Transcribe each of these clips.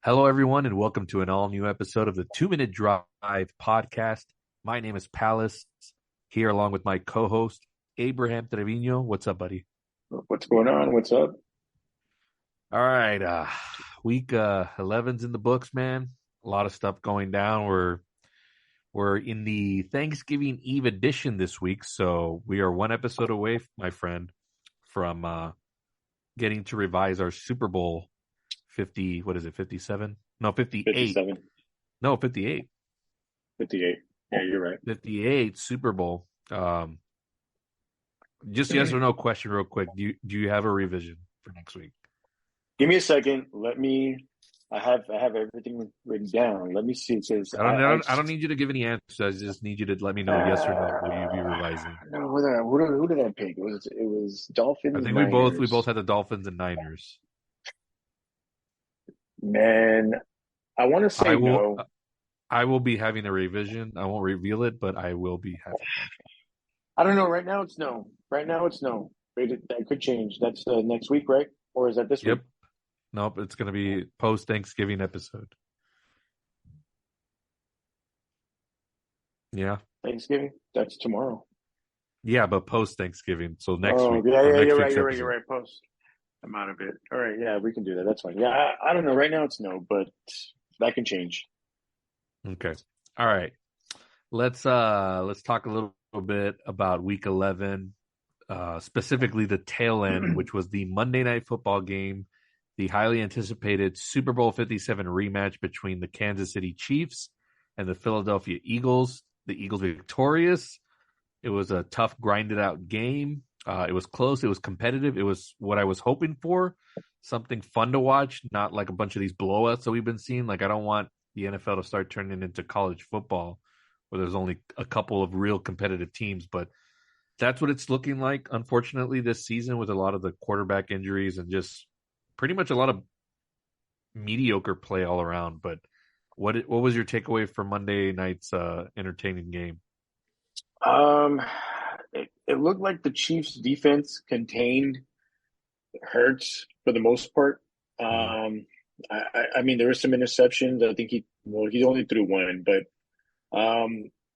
Hello, everyone, and welcome to an all-new episode of the 2 Minute Drive podcast. My name is Palace, here along with my co-host, Abraham Trevino. What's up, buddy? What's going on? What's up? All right, week 11's in the books, man. A lot of stuff going down. We're in the Thanksgiving Eve edition this week, so we are one episode away, my friend, from getting to revise our Super Bowl 50, what is it, 57? No, 58. 57, No, 58. 58. Yeah, you're right. 58 Super Bowl. Just yes or no question real quick. Do you have a revision for next week? Give me a second. I have everything written down. Let me see. It says I don't need you to give any answers. I just need you to let me know yes or no. Will you be revising? no, who did I pick? It was I Dolphins, think we both Niners. had the Dolphins and Niners. Man, I want to I say will no. I will be having a revision. I won't reveal it, but I will be having one. I don't know. Right now it's no. Right now it's no. That could change. That's next week, right? Or is that this week? Yep. Nope. It's going to be post Thanksgiving episode. Yeah. Thanksgiving? That's tomorrow. Yeah, but post Thanksgiving. So next Oh, week yeah, for yeah, next you're right, week's you're right, you're episode. right. Post. I'm out of it. All right, yeah, we can do that. That's fine. Yeah, I don't know. Right now it's no, but that can change. Okay. All right. Let's talk a little bit about week 11, specifically the tail end, which was the Monday Night Football game, the highly anticipated Super Bowl 57 rematch between the Kansas City Chiefs and the Philadelphia Eagles. The Eagles victorious. It was a tough, grinded out game. It was close. It was competitive. It was what I was hoping for. Something fun to watch, not like a bunch of these blowouts that we've been seeing. Like, I don't want the NFL to start turning into college football where there's only a couple of real competitive teams. But that's what it's looking like, unfortunately, this season with a lot of the quarterback injuries and just pretty much a lot of mediocre play all around. But what was your takeaway from Monday night's entertaining game? Um, it looked like the Chiefs' defense contained Hurts for the most part. Mhm. I mean, there were some interceptions. I think he only threw one, but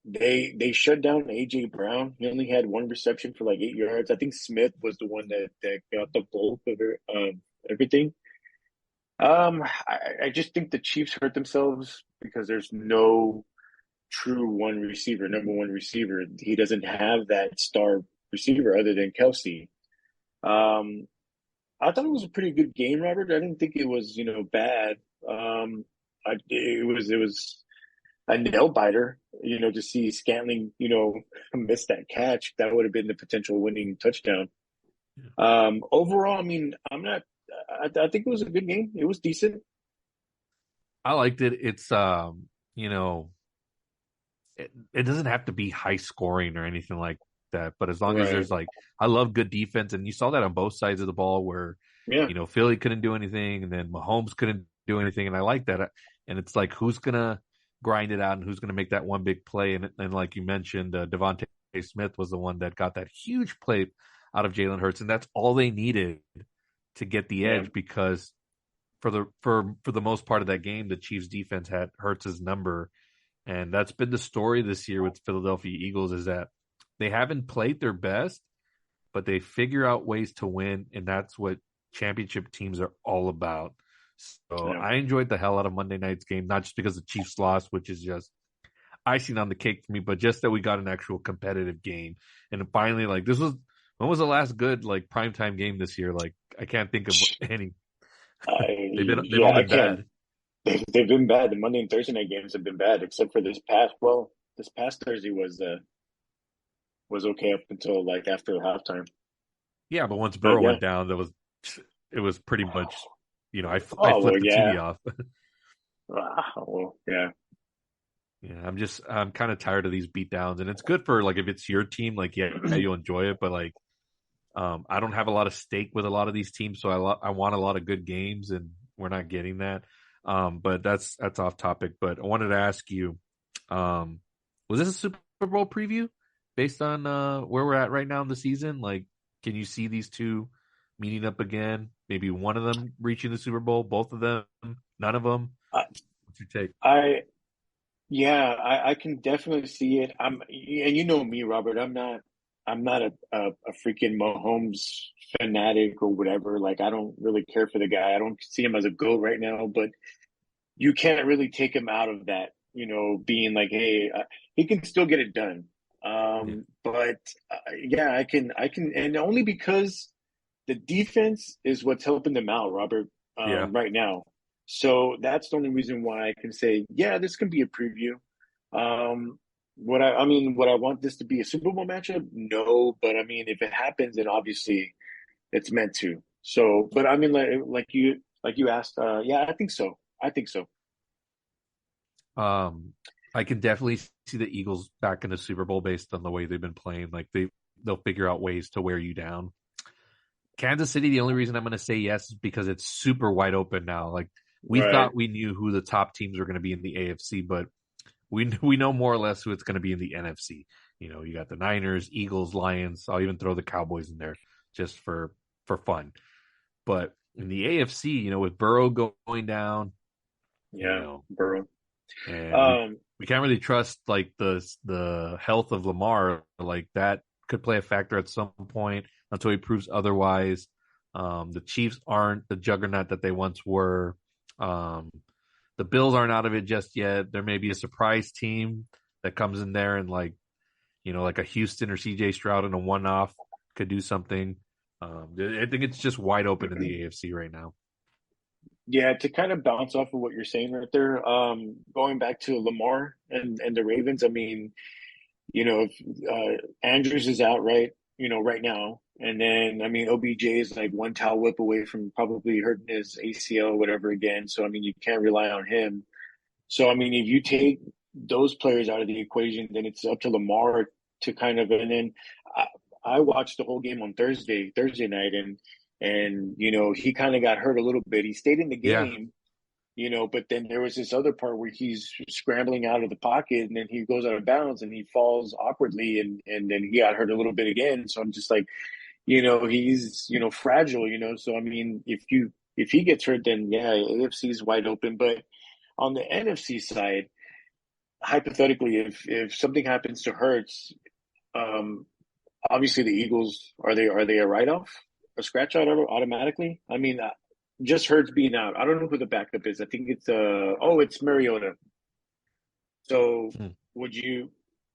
they shut down AJ Brown. He only had one reception for like 8 yards. I think Smith was the one that got the bulk of everything. I just think the Chiefs hurt themselves because there's no true one receiver, number one receiver. He doesn't have that star receiver other than Kelsey. Um, I thought it was a pretty good game, Robert. I didn't think it was, bad. It was a nail biter, to see Scantling, miss that catch. That would have been the potential winning touchdown. Overall, I mean, I think it was a good game. It was decent. I liked it. It's you know, it doesn't have to be high scoring or anything like that, but as long as Right. there's like I love good defense and you saw that on both sides of the ball where Yeah. Philly couldn't do anything and then Mahomes couldn't do anything and I like that. And it's like who's going to grind it out and who's going to make that one big play and like you mentioned Devontae Smith was the one that got that huge play out of Jalen Hurts and that's all they needed to get the Yeah. edge because for the most part of that game, the Chiefs defense had Hurts's number, and that's been the story this year with Philadelphia Eagles is that they haven't played their best, but they figure out ways to win, and that's what championship teams are all about. So Yeah. I enjoyed the hell out of Monday night's game, not just because the Chiefs lost, which is just icing on the cake for me, but just that we got an actual competitive game. And finally, like this was when was the last good like primetime game this year? Like I can't think of any. They've all Yeah, I been can't. bad. They've been bad. The Monday and Thursday night games have been bad, except for this past. Well, this past Thursday was okay up until like after halftime. Yeah, but once But Burrow yeah. went down, it was pretty much, I Oh well, flipped the TV yeah. off. Well, yeah. Yeah, I'm kind of tired of these beat downs, and it's good for like if it's your team, like yeah, you'll enjoy it, but like I don't have a lot of stake with a lot of these teams, so I want a lot of good games, and we're not getting that. But that's off topic. But I wanted to ask you, um, was this a Super Bowl preview based on where we're at right now in the season? Like, can you see these two meeting up again? Maybe one of them reaching the Super Bowl, both of them, none of them. I, What's your take? I yeah, I can definitely see it. And you know me, Robert. I'm not a freaking Mahomes fanatic or whatever. Like, I don't really care for the guy. I don't see him as a GOAT right now, but you can't really take him out of that, being like, hey, he can still get it done. Yeah, But yeah, I can, and only because the defense is what's helping them out, Robert, yeah. right now. So that's the only reason why I can say, yeah, this can be a preview. Would I want this to be a Super Bowl matchup? No, but I mean, if it happens, then obviously it's meant to. So, but I mean, like you asked, yeah, I think so. I think so. Um, I can definitely see the Eagles back in the Super Bowl based on the way they've been playing. Like they'll figure out ways to wear you down. Kansas City, the only reason I'm going to say yes is because it's super wide open now. Like we Right. thought we knew who the top teams were going to be in the AFC, but we know more or less who it's going to be in the NFC. You got the Niners, Eagles, Lions. I'll even throw the Cowboys in there just for fun. But in the AFC, with Burrow going down, you Yeah, know, Burrow. and we Um, we can't really trust like the health of Lamar. Like that could play a factor at some point until he proves otherwise. The Chiefs aren't the juggernaut that they once were. Um, the Bills aren't out of it just yet. There may be a surprise team that comes in there and like a Houston or CJ Stroud in a one-off could do something. I think it's just wide open in the AFC right now. yeah, to kind of bounce off of what you're saying right there, going back to Lamar and the Ravens, I mean, if Andrews is out right now, and then I mean OBJ is like one towel whip away from probably hurting his ACL or whatever again. So I mean you can't rely on him. So I mean if you take those players out of the equation, then it's up to Lamar to kind of. And then I, I watched the whole game on Thursday night, and he kind of got hurt a little bit. He stayed in the Yeah. game, but then there was this other part where he's scrambling out of the pocket and then he goes out of bounds and he falls awkwardly and then he got hurt a little bit again. So I'm just like, he's, fragile, So I mean, if he gets hurt, then yeah, AFC is wide open. But on the NFC side, hypothetically, if something happens to Hurts, um, obviously the Eagles are they a write off, a scratch out automatically? I mean, just Hurts being out. I don't know who the backup is. I think it's Mariota. So Hmm. would you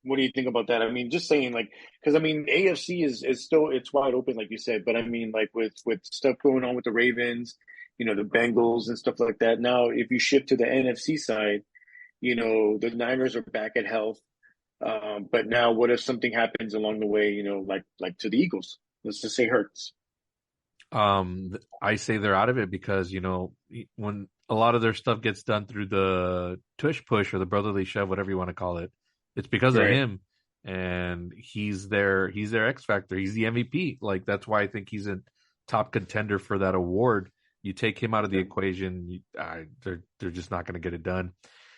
what do you think about that? I mean, just saying like because I mean AFC is still it's wide open like you said, but I mean like with stuff going on with the Ravens, the Bengals and stuff like that. Now if you shift to the NFC side, the Niners are back at health. But now, what if something happens along the way? Like to the Eagles. Let's just say Hurts. I say they're out of it because when a lot of their stuff gets done through the tush push or the brotherly shove, whatever you want to call it, it's because of Right. him, and he's their X factor. He's the MVP. Like that's why I think he's a top contender for that award. You take him out of the Yeah. equation, they're just not going to get it done.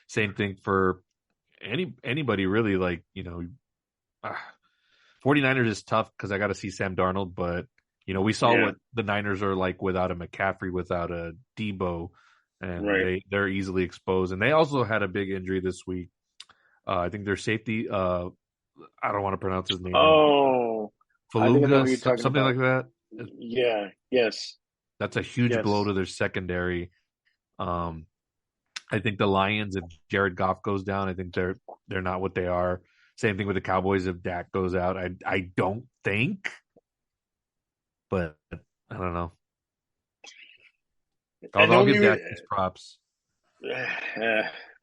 Same thing for anybody really. Like uh, 49ers is tough because I got to see Sam Darnold, but we saw Yeah. what the Niners are like without a McCaffrey, without a Debo, and Right. they're easily exposed. And they also had a big injury this week. I think their safety, I don't want to pronounce his name, Oh, I think I know Faluga, who you're talking something like about. that. Yeah. Yes. That's a huge blow Yes. to their secondary. Um, I think the Lions, if Jared Goff goes down, I think they're not what they are. Same thing with the Cowboys if Dak goes out. I don't think, but I don't know. And I'll give Dak his props.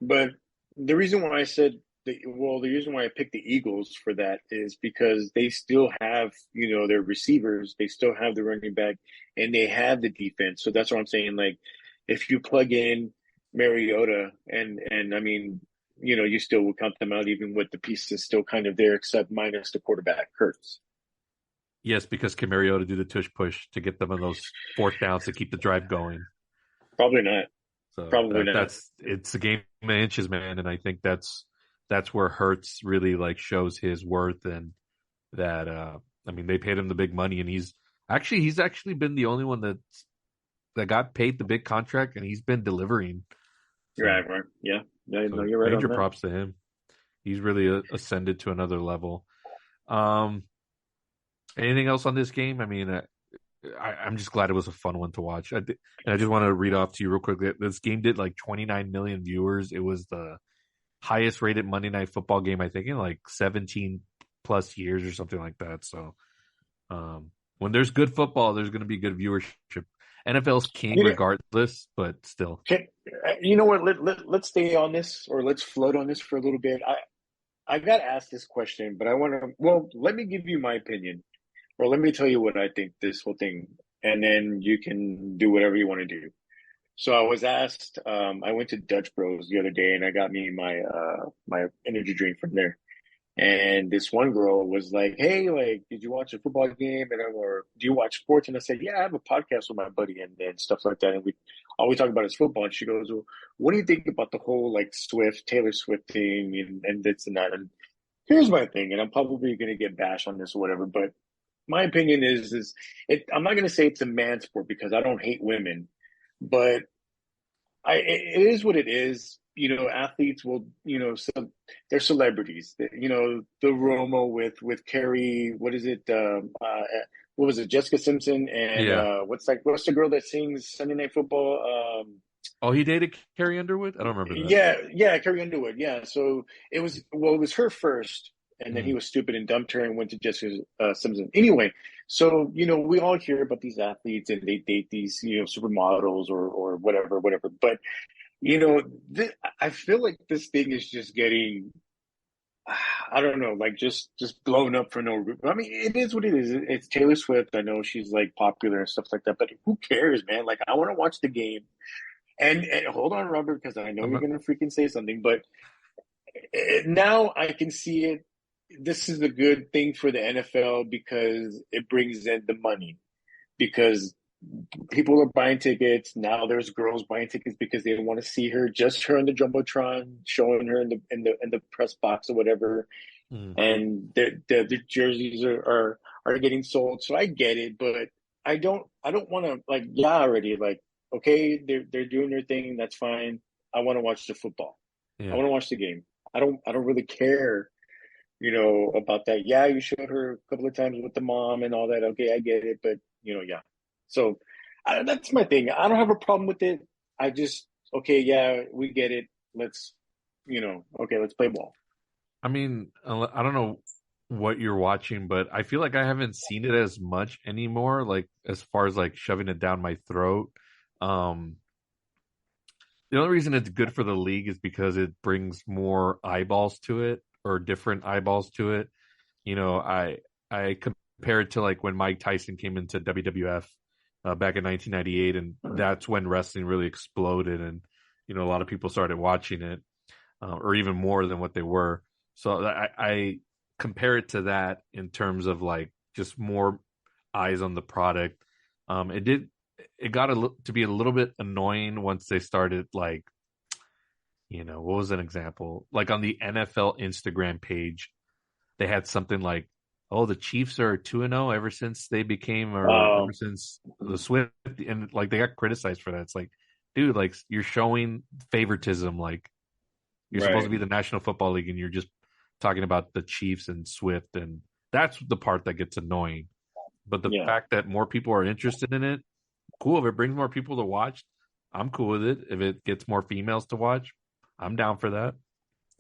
but the reason why I said the reason why I picked the Eagles for that is because they still have, their receivers, they still have the running back, and they have the defense. So that's what I'm saying. Like, if you plug in Mariota, and I mean, you still will count them out even with the pieces still kind of there, except minus the quarterback Hurts. Yes, because can Mariota do the tush push to get them on those fourth downs to keep the drive going. Probably not. So Probably not. it's a game of inches, man, and I think that's where Hertz really like shows his worth and that I mean they paid him the big money and he's Actually, he's actually been the only one that got paid the big contract, and he's been delivering. You're So, right, right. Yeah, yeah, no, so you're right on major that. props to him. He's really ascended to another level. Um, Anything else on this game? I mean, I'm just glad it was a fun one to watch. And I just want to read off to you real quickly. This game did like 29 million viewers. It was the highest rated Monday Night Football game, I think, in like 17 plus years or something like that. So, when there's good football, there's going to be good viewership. NFL's king You know, regardless, but still. can, you know what? Let's stay on this, or let's float on this for a little bit. I got asked this question, but I want to. Well, let me give you my opinion, or let me tell you what I think this whole thing, and then you can do whatever you want to do. So I was asked. I went to Dutch Bros the other day, and I got me my energy drink from there. And this one girl was like, "Hey, like, did you watch a football game?" Or do you watch sports? And I said, "Yeah, I have a podcast with my buddy and stuff like that." And we all we talk about is football. And she goes, "Well, what do you think about the whole like Taylor Swift thing and this and that?" And here's my thing, and I'm probably gonna get bashed on this or whatever, but my opinion is it. I'm not gonna say it's a man sport because I don't hate women, but it is what it is. Athletes will, they're celebrities. The Romo with Carrie, what is it? What was it? Jessica Simpson and Yeah. what's the girl that sings Sunday Night Football? Oh, he dated Carrie Underwood? I don't remember that. Yeah, Carrie Underwood. Yeah, so it was her first, and then he Mm. was stupid and dumped her and went to Jessica Simpson. Anyway, so we all hear about these athletes and they date these supermodels or whatever. But you know, I feel like this thing is just getting, I don't know, like just blown up for no reason. I mean, it is what it is. It's Taylor Swift. I know she's like popular and stuff like that, but who cares, man? Like, I want to watch the game. And hold on, Robert, because I know I'm you're not, gonna freaking say something, but now I can see it. This is a good thing for the NFL because it brings in the money. Because people are buying tickets now. There's girls buying tickets because they want to see her, just her in the jumbotron, showing her in the press box or whatever. mm. And the jerseys are getting sold. So I get it, but I don't want to, like, yeah, already, like, okay, they're doing their thing. That's fine. I want to watch the football. I Yeah. want to watch the game. I don't really care, about that. Yeah, you showed her a couple of times with the mom and all that. Okay, I get it, but yeah. So that's my thing. I don't have a problem with it. I just, okay, yeah, we get it. Let's, okay, let's play ball. I mean, I don't know what you're watching, but I feel like I haven't seen it as much anymore. Like as far as like shoving it down my throat. Um, the only reason it's good for the league is because it brings more eyeballs to it or different eyeballs to it. I compare it to like when Mike Tyson came into WWF back in 1998, and that's when wrestling really exploded, and a lot of people started watching it, or even more than what they were. So I compare it to that in terms of like just more eyes on the product. It got to be a little bit annoying once they started like, what was an example? Like on the NFL Instagram page, they had something like, "Oh, the Chiefs are 2-0 ever since they became, or ever Um, since the Swift," and like they got criticized for that. It's like, dude, like you're showing favoritism. Like you're supposed to right. be the National Football League, and you're just talking about the Chiefs and Swift, and that's the part that gets annoying. But the Yeah. fact that more people are interested in it, cool. If it brings more people to watch, I'm cool with it. If it gets more females to watch, I'm down for that.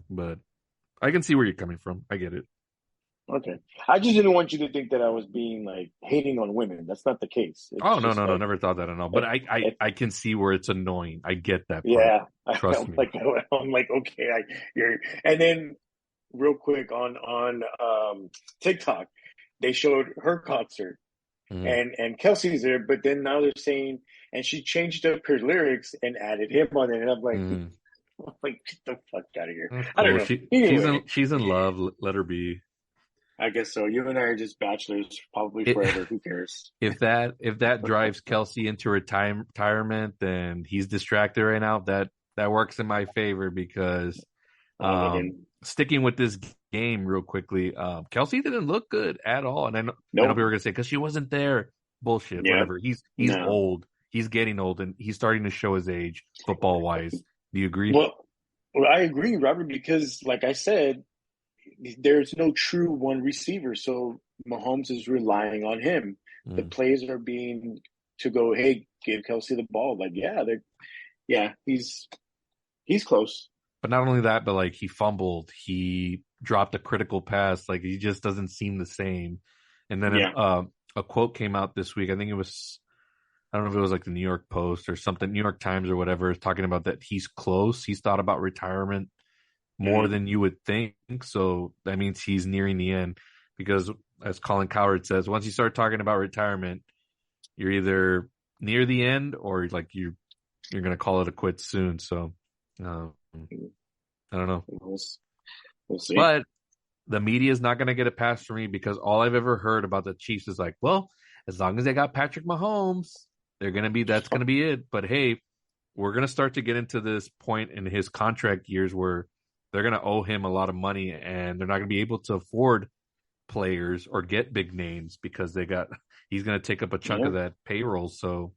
But I can see where you're coming from. I get it. Okay. I just didn't want you to think that I was being like hating on women. That's not the case. It's Oh no, just no, no, like never thought that at all. But it, I it I can see where it's annoying. I get that part. yeah. Trust me. I'm like, okay, you're, and then real quick on TikTok, they showed her concert Mm, and Kelsey's there, but then now they're saying, and she changed up her lyrics and added him on it, and I'm like, mm. get the fuck out of here. That's I don't cool. know. She's in Anyway, love. Let her be. I guess so. You and I are just bachelors, probably It, forever. Who cares? if that drives Kelsey into retirement, then he's distracted right now. That works in my favor because Well, then, sticking with this game real quickly, Kelsey didn't look good at all, and I know nope. people are gonna say because she wasn't there. Bullshit. Yeah. Whatever. He's No. old. He's getting old, and he's starting to show his age football wise. Do you agree? Well, well, I agree, Robert, because like I said, there's no true one receiver, so Mahomes is relying on him. The Mm. plays are being to go, hey, give Kelsey the ball. Like, yeah, he's close. But not only that, but like he fumbled, he dropped a critical pass. Like he just doesn't seem the same. And then Yeah. a quote came out this week. I think it was I don't know if it was like the New York Post or something, New York Times or whatever, talking about that he's close. He's thought about retirement more Hmm. than you would think. So that means he's nearing the end because, as Colin Cowherd says, once you start talking about retirement, you're either near the end or like you're going to call it a quit soon. So I don't know. We'll see. But the media is not going to get a pass for me because all I've ever heard about the Chiefs is like, well, as long as they got Patrick Mahomes, that's going to Fuck. be it. But hey, we're going to start to get into this point in his contract years where they're going to owe him a lot of money and they're not going to be able to afford players or get big names because he's going to take up a chunk Yeah. of that payroll. So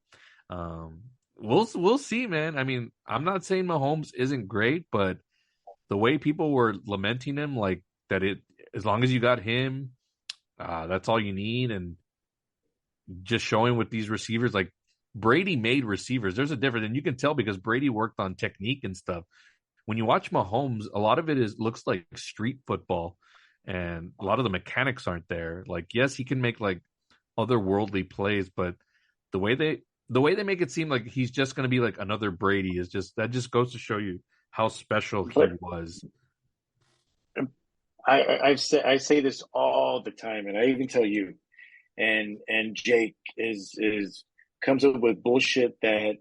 um, we'll see, man. I mean, I'm not saying Mahomes isn't great, but the way people were lamenting him, like that as long as you got him, that's all you need, and just showing with these receivers, like Brady made receivers. There's a difference, and you can tell because Brady worked on technique and stuff. When you watch Mahomes, a lot of it looks like street football, and a lot of the mechanics aren't there. Like, yes, he can make like otherworldly plays, but the way they the way they make it seem like he's just going to be like another Brady is just goes to show you how special he But was. I say this all the time, and I even tell you, and Jake is comes up with bullshit that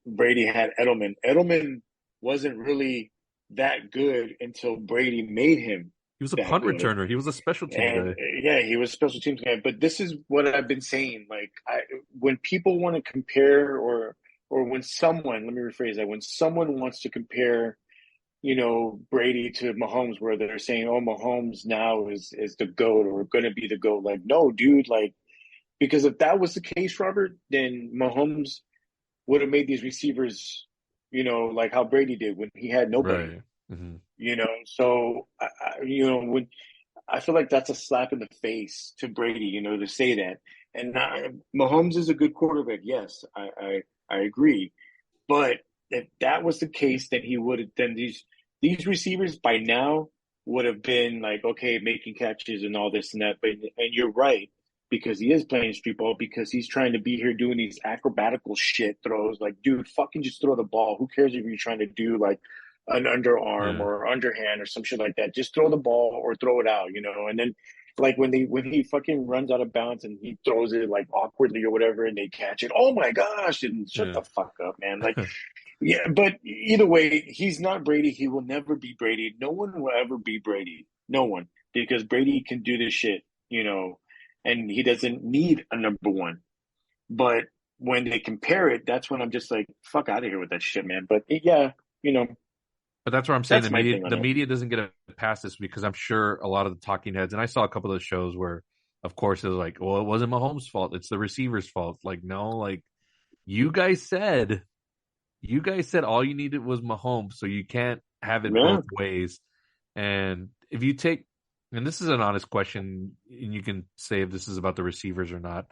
Brady had Edelman. Edelman wasn't really that good until Brady made him He was a that punt good. returner. He was a special teams And guy. yeah, he was a special teams guy. But this is what I've been saying. Like, when people want to compare, or when someone, let me rephrase that, when someone wants to compare, Brady to Mahomes, where they're saying, "Oh, Mahomes now is the GOAT or going to be the GOAT." Like, no, dude. Like, because if that was the case, Robert, then Mahomes would have made these receivers, like how Brady did when he had nobody. Right. Hmm. So when I feel like that's a slap in the face to Brady, to say that. And Mahomes is a good quarterback. Yes, I agree. But if that was the case, then he would have. Then these receivers by now would have been like, okay, making catches and all this and that. And you're right, because he is playing street ball, because he's trying to be here doing these acrobatical shit throws. Like, dude, fucking just throw the ball. Who cares if you're trying to do like an underarm Yeah. or underhand or some shit like that? Just throw the ball or throw it out, And then like when he fucking runs out of bounds and he throws it like awkwardly or whatever, and they catch it. Oh my gosh! And shut Yeah. the fuck up, man. Like, yeah, but either way, he's not Brady. He will never be Brady. No one will ever be Brady. No one, because Brady can do this shit, and he doesn't need a number one. But when they compare it, that's when I'm just like, fuck out of here with that shit, man. But yeah, you know, But that's where I'm saying that's my thing on the it. media doesn't get a pass this because I'm sure a lot of the talking heads, and I saw a couple of the shows where, of course, it was like, well, it wasn't Mahomes' fault. It's the receiver's fault. Like, no, like you guys said, all you needed was Mahomes, so you can't have it Yeah, both ways. And if you take, and this is an honest question, and you can say if this is about the receivers or not,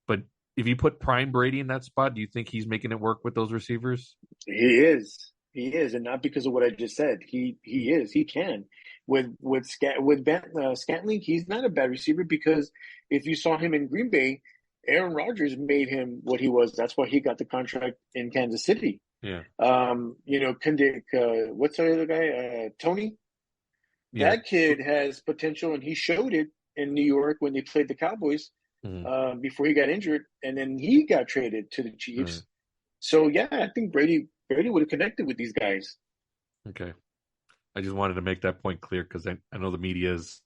but if you put Prime Brady in that spot, do you think he's making it work with those receivers? he is. He is, and not because of what I just said. He is. He can. Scantling, he's not a bad receiver, because if you saw him in Green Bay, Aaron Rodgers made him what he was. That's why he got the contract in Kansas City. Yeah, Kundik, what's the other guy? Tony. yeah. That kid has potential, and he showed it in New York when they played the Cowboys Mhm. before he got injured, and then he got traded to the Right. Chiefs. So yeah, I think Brady would have connected with these guys. Okay. I just wanted to make that point clear because I know the media is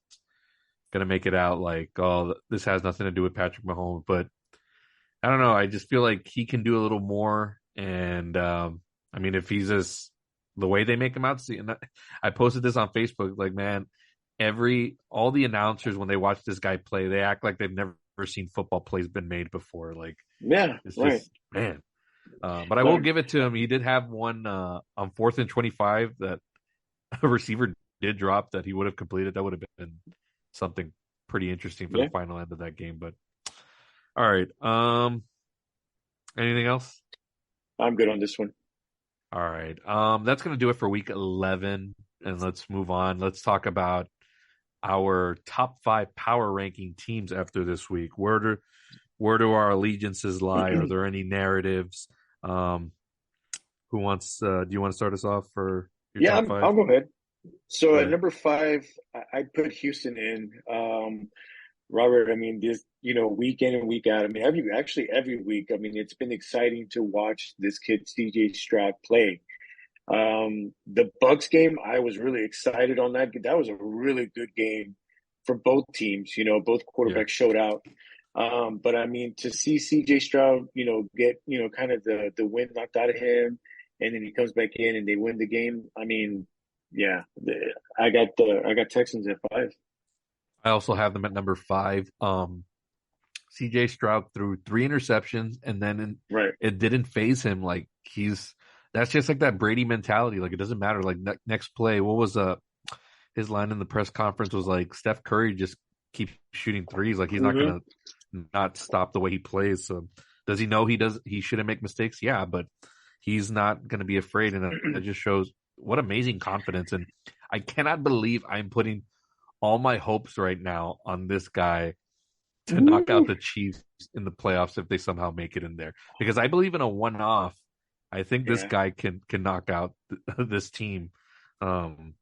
going to make it out like, oh, this has nothing to do with Patrick Mahomes. But I don't know. I just feel like he can do a little more. And I mean, if he's just the way they make him out, see, and I posted this on Facebook, like, man, all the announcers, when they watch this guy play, they act like they've never seen football plays been made before. Like Yeah, it's right. just man. But I will But give it to him. He did have one on 4th and 25 that a receiver did drop that he would have completed. That would have been something pretty interesting for the yeah, final end of that game. But all right. Anything else? I'm good on this one. All right. That's gonna do it for week 11. And let's move on. Let's talk about our top five power ranking teams after this week. Where do our allegiances lie? Are there any narratives? Um, who wants? Do you want to start us off for your Yeah, top five? I'll go ahead. So Go at ahead. number five, I put Houston in. Robert, I mean, this, week in and week out. I mean, every week. I mean, it's been exciting to watch this kid CJ Stroud play. The Bucks game, I was really excited on that. That was a really good game for both teams. Both Yeah. quarterbacks showed out. But I mean, to see CJ Stroud, get kind of the wind knocked out of him, and then he comes back in and they win the game. I mean, yeah, I got Texans at five. I also have them at number five. CJ Stroud threw three interceptions, and then Right. it didn't phase him. Like that's just like that Brady mentality. Like it doesn't matter. Like next play, what was his line in the press conference was like Steph Curry just keeps shooting threes. Like he's not Mm-hmm. gonna not stop the way he plays. So does he know he shouldn't make mistakes? Yeah, but he's not gonna be afraid, and it just shows what amazing confidence. And I cannot believe I'm putting all my hopes right now on this guy to knock out Woo. the Chiefs in the playoffs if they somehow make it in there. Because I believe in a one-off. I think this Yeah. guy can knock out this team. Um,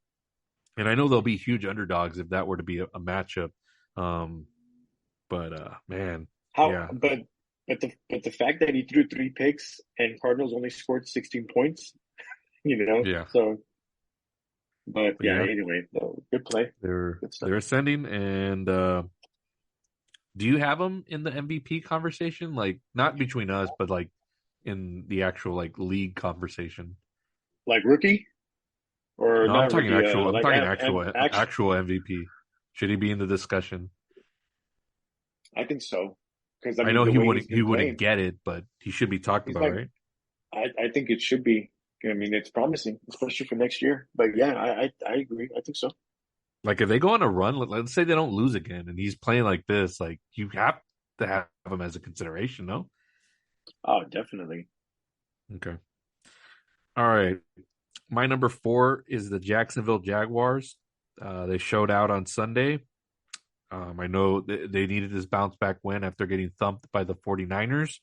and I know they'll be huge underdogs if that were to be a matchup. Um, but man, How? yeah, But the fact that he threw three picks and Cardinals only scored 16 points, yeah, So, but but yeah. yeah, Anyway, no, good play, they're good stuff. they're ascending. And do you have them in the MVP conversation? Like not between us, but like in the actual like league conversation. Like rookie or No, I'm not talking rookie? actual. I'm Like talking actual actually, actual MVP. Should he be in the discussion? I think so. Because I I mean, know the he way wouldn't. he's He been wouldn't playing, get it, but he should be talked he's about, like, right? I think it should be. I mean, it's promising, especially for next year. But yeah, I agree. I think so. Like if they go on a run, let's say they don't lose again, and he's playing like this, like you have to have him as a consideration, no? Oh, definitely. Okay. All right. My number four is the Jacksonville Jaguars. They showed out on Sunday. I know they needed this bounce back win after getting thumped by the 49ers.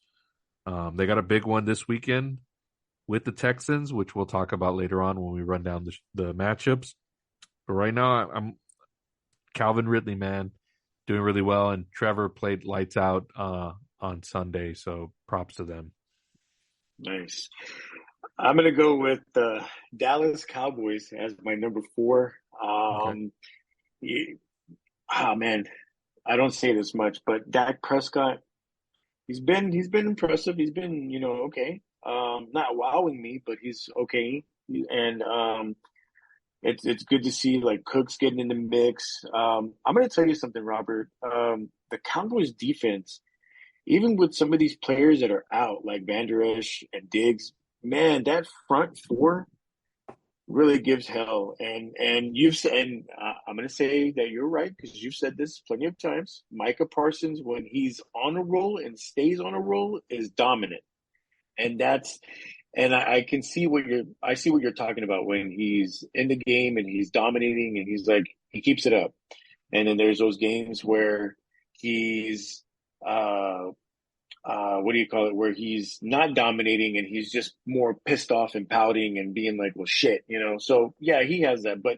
They got a big one this weekend with the Texans, which we'll talk about later on when we run down the matchups. But right now, I'm Calvin Ridley, man, doing really well, and Trevor played lights out on Sunday, so props to them. Nice. I'm gonna go with the Dallas Cowboys as my number four. Okay, Ye- man, I don't say this much, but Dak Prescott, he's been impressive. He's been, okay. Not wowing me, but he's okay. And it's good to see like Cooks getting in the mix. I'm gonna tell you something, Robert. The Cowboys defense, even with some of these players that are out, like Van Der Esch and Diggs, man, that front four really gives hell. And you've said, and I'm going to say that you're right because you've said this plenty of times. Micah Parsons, when he's on a roll and stays on a roll, is dominant, and I can see I see what you're talking about when he's in the game and he's dominating and he's like he keeps it up, and then there's those games where he's uh what do you call it, where he's not dominating and he's just more pissed off and pouting and being like, well, shit, So yeah, he has that, but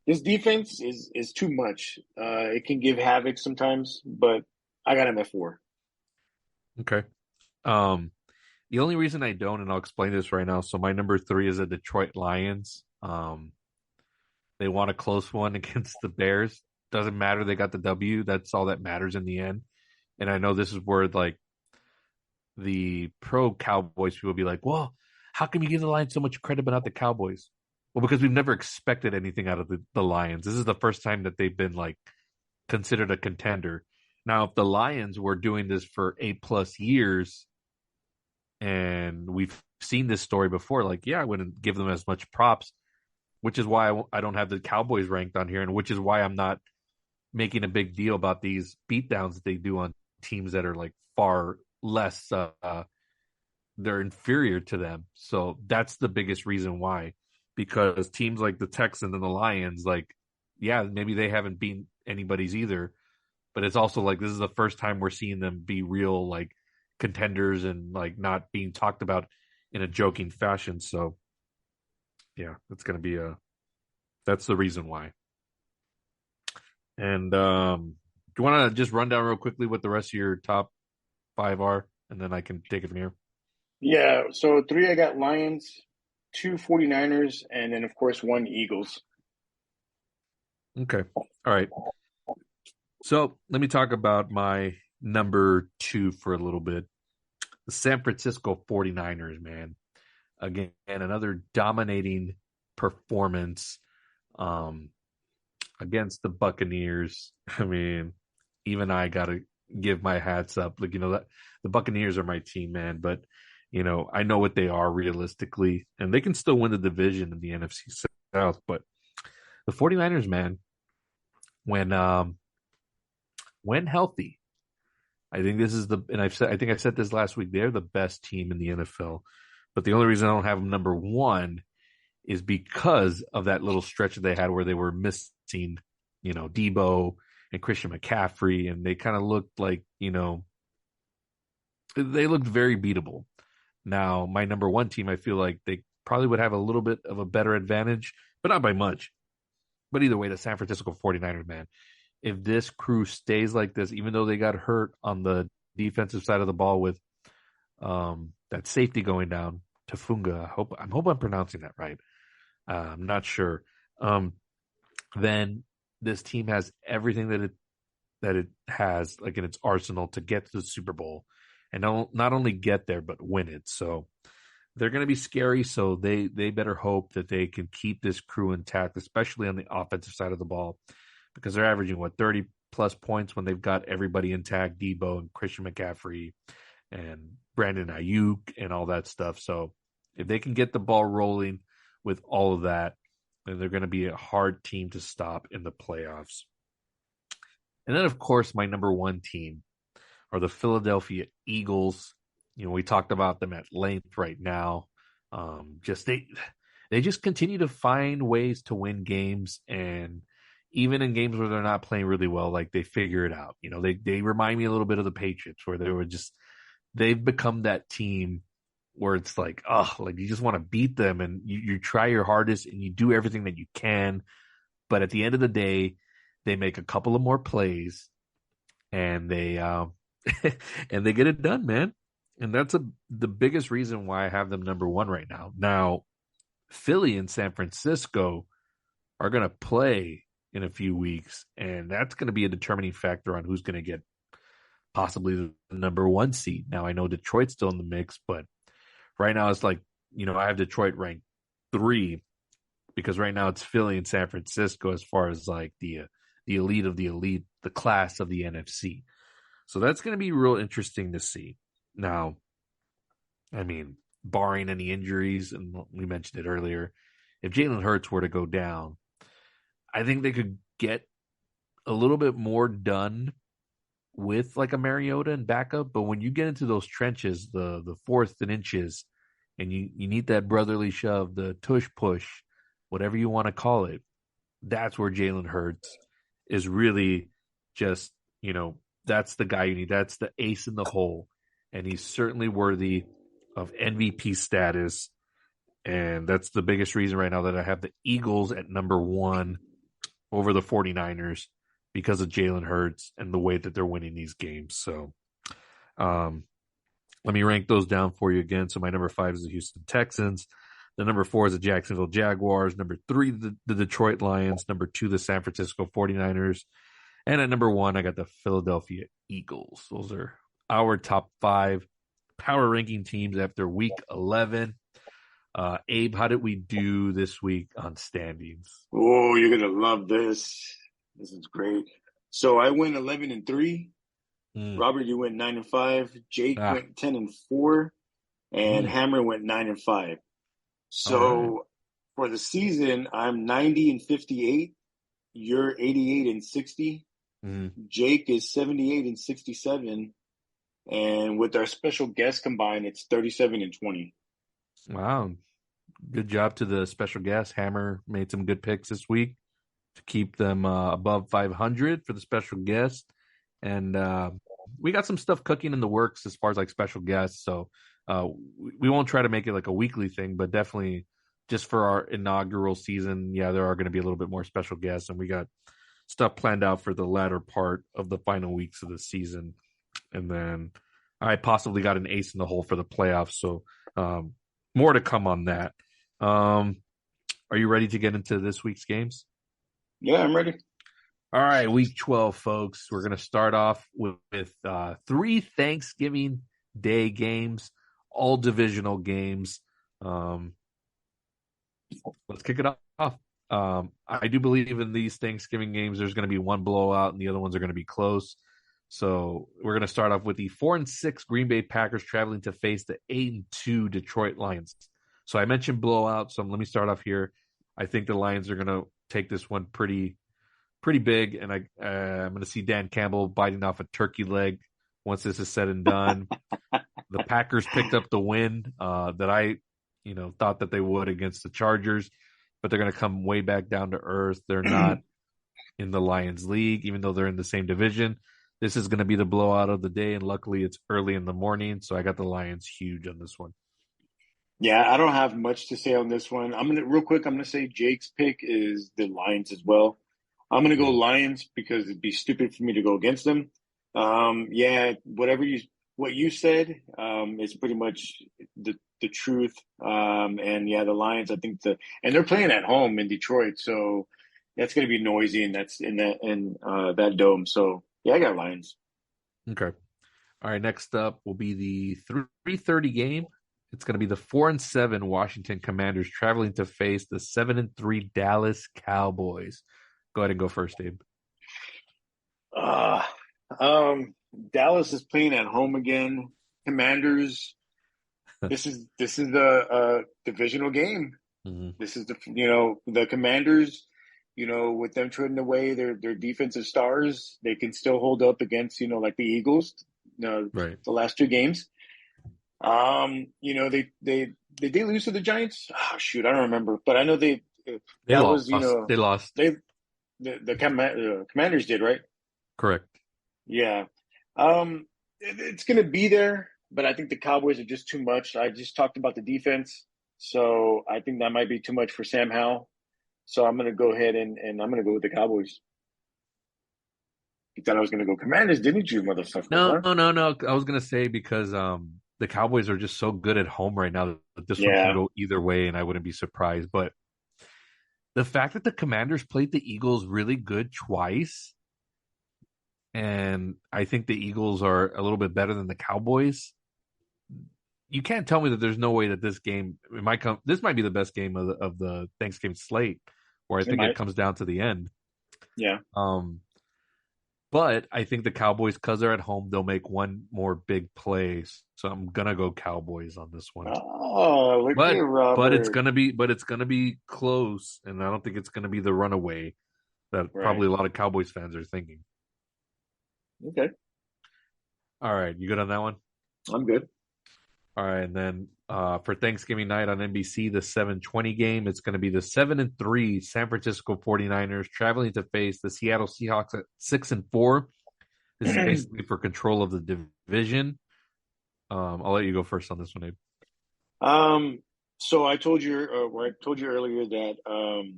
this defense is too much. It can give havoc sometimes, but I got him at four. okay. Um, the only reason I don't, and I'll explain this right now. So my number three is the Detroit Lions. They won a close one against the Bears. Doesn't matter. They got the W. That's all that matters in the end. And I know this is where like the pro Cowboys people be like, well, how come you give the Lions so much credit but not the Cowboys? Well, because we've never expected anything out of the Lions. This is the first time that they've been like considered a contender. Now, if the Lions were doing this for 8+ years, and we've seen this story before, like, yeah, I wouldn't give them as much props, which is why I don't have the Cowboys ranked on here, and which is why I'm not making a big deal about these beatdowns that they do on teams that are like far less, they're inferior to them. So that's the biggest reason why, because teams like the Texans and the Lions, like, yeah, maybe they haven't beaten anybody's either, but it's also like this is the first time we're seeing them be real like contenders and like not being talked about in a joking fashion. So yeah, that's the reason why. And do you want to just run down real quickly what the rest of your top five are, and then I can take it from here? Yeah, so three I got Lions, two 49ers, and then of course one Eagles. Okay. All right. So let me talk about my number two for a little bit. The San Francisco 49ers, man. Again, another dominating performance um, against the Buccaneers. I mean, even I got to give my hats up. Like, that the Buccaneers are my team, man, but I know what they are realistically, and they can still win the division in the NFC South, but the 49ers, man, when when healthy, I think this is and I think I said this last week, they're the best team in the NFL. But the only reason I don't have them number one is because of that little stretch that they had where they were missing, Debo and Christian McCaffrey, and they kind of looked like, they looked very beatable. Now, my number one team, I feel like they probably would have a little bit of a better advantage, but not by much. But either way, the San Francisco 49ers, man, if this crew stays like this, even though they got hurt on the defensive side of the ball with that safety going down, Tafunga, I hope I'm pronouncing that right. I'm not sure. Then this team has everything that it has like in its arsenal to get to the Super Bowl, and not only get there but win it. So they're going to be scary. So they better hope that they can keep this crew intact, especially on the offensive side of the ball, because they're averaging 30+ points when they've got everybody intact, Debo and Christian McCaffrey and Brandon Ayuk and all that stuff. So if they can get the ball rolling with all of that, then they're going to be a hard team to stop in the playoffs. And then, of course, my number one team are the Philadelphia Eagles. We talked about them at length right now. Just they just continue to find ways to win games, and even in games where they're not playing really well, like they figure it out. They remind me a little bit of the Patriots, where they've become that team where it's like, oh, like you just want to beat them, and you try your hardest and you do everything that you can, but at the end of the day, they make a couple of more plays, and they and they get it done, man. And that's the biggest reason why I have them number one right now. Now, Philly and San Francisco are going to play in a few weeks, and that's going to be a determining factor on who's going to get possibly the number one seed. Now, I know Detroit's still in the mix, but right now it's like, I have Detroit ranked 3, because right now it's Philly and San Francisco as far as like the elite of the elite, the class of the NFC. So that's going to be real interesting to see. Now, I mean, barring any injuries, and we mentioned it earlier, if Jalen Hurts were to go down, I think they could get a little bit more done with like a Mariota and backup. But when you get into those trenches, the fourth and inches, and you need that brotherly shove, the tush push, whatever you want to call it, that's where Jalen Hurts is really just, that's the guy you need. That's the ace in the hole. And he's certainly worthy of MVP status. And that's the biggest reason right now that I have the Eagles at number one over the 49ers, because of Jalen Hurts and the way that they're winning these games. So let me rank those down for you again. So my number 5 is the Houston Texans. The number 4 is the Jacksonville Jaguars. Number 3, the Detroit Lions. Number 2, the San Francisco 49ers. And at number 1, I got the Philadelphia Eagles. Those are our top 5 power ranking teams after week 11. Abe, how did we do this week on standings? Oh, you're gonna love this. This is great. So I went 11-3. Mm. Robert, you went 9-5. Jake Ah, went 10-4, and mm. Hammer went 9-5. All right. So for the season, I'm 90-58. You're 88-60. Mm. Jake is 78-67, and with our special guest combined, it's 37-20. Wow. Good job to the special guest. Hammer made some good picks this week to keep them above 500 for the special guest. And we got some stuff cooking in the works as far as like special guests. So we won't try to make it like a weekly thing, but definitely just for our inaugural season, yeah, there are going to be a little bit more special guests. And we got stuff planned out for the latter part of the final weeks of the season. And then I possibly got an ace in the hole for the playoffs. So um, more to come on that. Um, are you ready to get into this week's games? Yeah, I'm ready. All right, week 12, folks. We're going to start off with three Thanksgiving Day games, all divisional games. Um, let's kick it off. I do believe in these Thanksgiving games, there's going to be one blowout and the other ones are going to be close. So we're going to start off with the 4-6 Green Bay Packers traveling to face the 8-2 Detroit Lions. So I mentioned blowout, so let me start off here. I think the Lions are going to take this one pretty big, and I'm going to see Dan Campbell biting off a turkey leg once this is said and done. The Packers picked up the win that I, thought that they would against the Chargers, but they're going to come way back down to earth. They're not in the Lions league, even though they're in the same division. This is going to be the blowout of the day, and luckily it's early in the morning, so I got the Lions huge on this one. Yeah, I don't have much to say on this one. I'm gonna say Jake's pick is the Lions as well. I'm gonna go Mm. Lions because it'd be stupid for me to go against them. Yeah, what you said is pretty much the truth. And yeah, the Lions. I think and they're playing at home in Detroit, so that's gonna be noisy, and that's in that dome. So yeah, I got Lions. Okay. All right, next up will be the 3:30 game. It's going to be the 4-7 Washington Commanders traveling to face the 7-3 Dallas Cowboys. Go ahead and go first, Abe. Uh, um, Dallas is playing at home again. Commanders. This is the divisional game. Mm-hmm. This is the Commanders. With them trading away their defensive stars, they can still hold up against like the Eagles. Right. The last two games. They did they lose to the Giants? Oh shoot, I don't remember, but I know They that was lost. They lost. they the Commanders did, right? Correct. Yeah. It's going to be there, but I think the Cowboys are just too much. I just talked about the defense, so I think that might be too much for Sam Howell. So I'm going to go ahead and I'm going to go with the Cowboys. You thought I was going to go Commanders, didn't you, motherfucker? No, Huh? no, no. I was going to say because the Cowboys are just so good at home right now that this one can Yeah. go either way, and I wouldn't be surprised. But the fact that the Commanders played the Eagles really good twice, and I think the Eagles are a little bit better than the Cowboys. You can't tell me that there's no way that this game it might come. This might be the best game of the Thanksgiving slate, where I It think it might. comes down to the end. Yeah. Um, but I think the Cowboys, because they're at home, they'll make one more big play. So I'm gonna go Cowboys on this one. Oh, look at But it's Robert. gonna be close, and I don't think it's gonna be the runaway that Right. probably a lot of Cowboys fans are thinking. Okay. All right, you good on that one? I'm good. All right, and then for Thanksgiving night on NBC, the 7:20 game, it's going to be the 7-3 San Francisco 49ers traveling to face the Seattle Seahawks at 6-4. This is basically for control of the division. I'll let you go first on this one, Abe. um, so I told you earlier that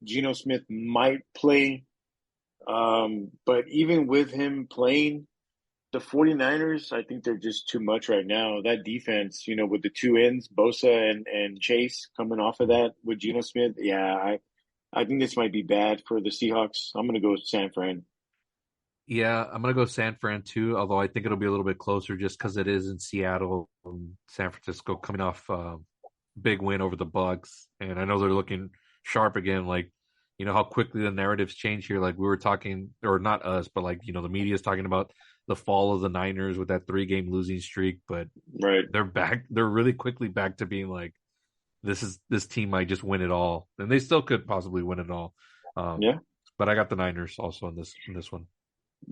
Geno Smith might play. But even with him playing, the 49ers, I think they're just too much right now. That defense, with the two ends, Bosa and Chase coming off of that with Geno Smith, yeah, I think this might be bad for the Seahawks. I'm gonna go with San Fran. Yeah, I'm gonna go San Fran too. Although I think it'll be a little bit closer, just because it is in Seattle, San Francisco coming off big win over the Bucks, and I know they're looking sharp again. Like, how quickly the narratives change here. Like we were talking, or not us, but like the media is talking about the fall of the Niners with that 3-game losing streak, but Right. they're back. They're really quickly back to being like, this team might just win it all, and they still could possibly win it all. Um, Yeah. but I got the Niners also in this one.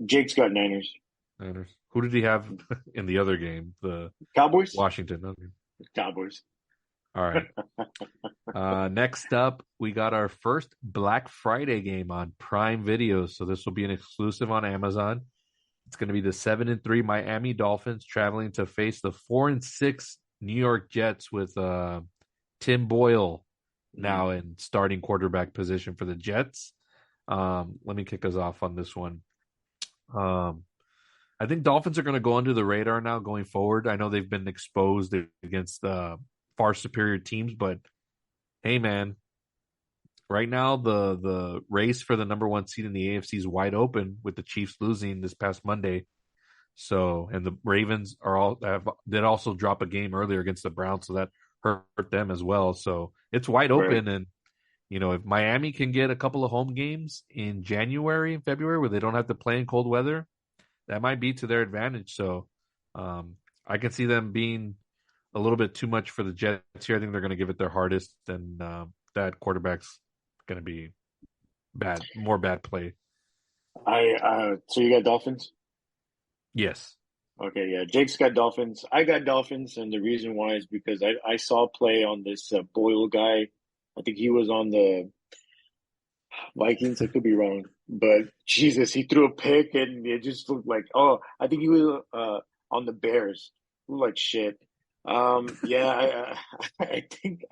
Jake's got Niners. Niners. Who did he have in the other game? The Cowboys? Washington. Okay. Cowboys. All right. Next up, we got our first Black Friday game on Prime Video. So this will be an exclusive on Amazon. It's going to be the 7-3 Miami Dolphins traveling to face the 4-6 New York Jets with Tim Boyle now in starting quarterback position for the Jets. Let me kick us off on this one. I think Dolphins are going to go under the radar now going forward. I know they've been exposed against far superior teams, but hey, man, right now the race for the number one seed in the AFC is wide open with the Chiefs losing this past Monday. So, and the Ravens did also drop a game earlier against the Browns, so that hurt them as well. So it's wide open, Right. and if Miami can get a couple of home games in January and February where they don't have to play in cold weather, that might be to their advantage. So I can see them being a little bit too much for the Jets here. I think they're going to give it their hardest, and that quarterback's going to be more bad play. So you got Dolphins? Yes. Okay, yeah. Jake's got Dolphins. I got Dolphins, and the reason why is because I saw play on this Boyle guy. I think he was on the Vikings. I could be wrong, but Jesus, he threw a pick, and it just looked like, oh, I think he was on the Bears. Looked like shit. Yeah, I think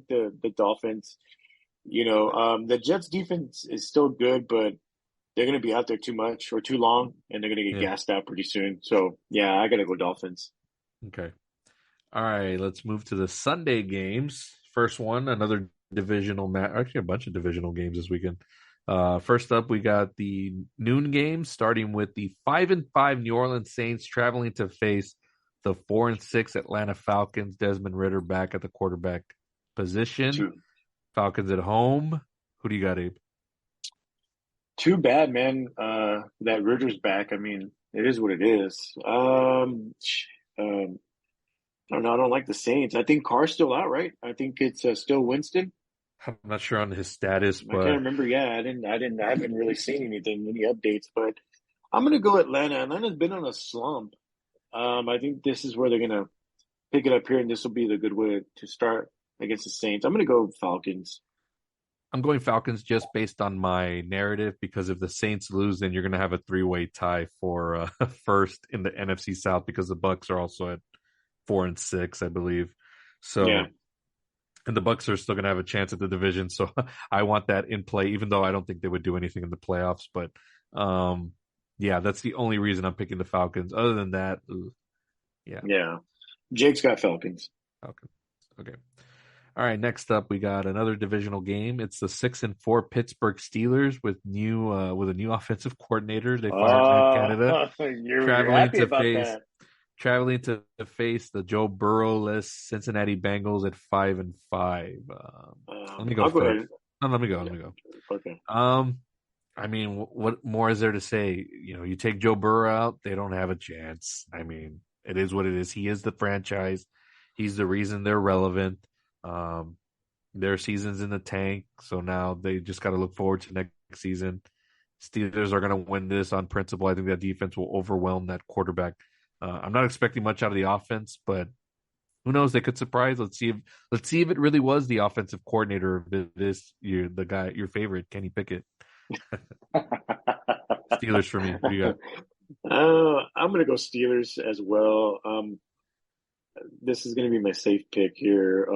the Dolphins. The Jets defense is still good, but they're going to be out there too much or too long, and they're going to get Yeah. gassed out pretty soon. So, yeah, I got to go Dolphins. Okay. All right. Let's move to the Sunday games. First one, another divisional match. Actually, a bunch of divisional games this weekend. First up, we got the noon game, starting with the 5-5 New Orleans Saints traveling to face the 4-6 Atlanta Falcons. Desmond Ridder back at the quarterback position. Falcons at home. Who do you got, Abe? Too bad, man. That Ridder's back. I mean, it is what it is. I don't know. I don't like the Saints. I think Carr's still out, right? I think it's still Winston. I'm not sure on his status, I can't but remember. Yeah, I haven't really seen any updates, but I'm gonna go Atlanta. Atlanta's been on a slump. I think this is where they're gonna pick it up here, and this will be the good way to start against the Saints. I'm gonna go Falcons. I'm going Falcons just based on my narrative because if the Saints lose, then you're going to have a 3-way tie for first in the NFC South because the Bucks are also at 4-6, I believe. So, Yeah. and the Bucks are still going to have a chance at the division. So I want that in play, even though I don't think they would do anything in the playoffs. But yeah, that's the only reason I'm picking the Falcons. Other than that, yeah. Yeah. Jake's got Falcons. Falcons. Okay. All right, next up we got another divisional game. It's the 6-4 Pittsburgh Steelers with a new offensive coordinator. They fired Matt Canada, You're happy about that. traveling to face the Joe Burrow-less Cincinnati Bengals at 5-5. Let me go I'll go first. ahead. No, let me go. Okay. I mean, what more is there to say? You take Joe Burrow out, they don't have a chance. I mean, it is what it is. He is the franchise. He's the reason they're relevant. Their season's in the tank, so now they just got to look forward to next season. Steelers are going to win this on principle. I think that defense will overwhelm that quarterback. I'm not expecting much out of the offense, but who knows? They could surprise. Let's see if it really was the offensive coordinator. If it is the guy, your favorite, Kenny Pickett. Steelers for me. What do you got? I'm going to go Steelers as well. This is going to be my safe pick here.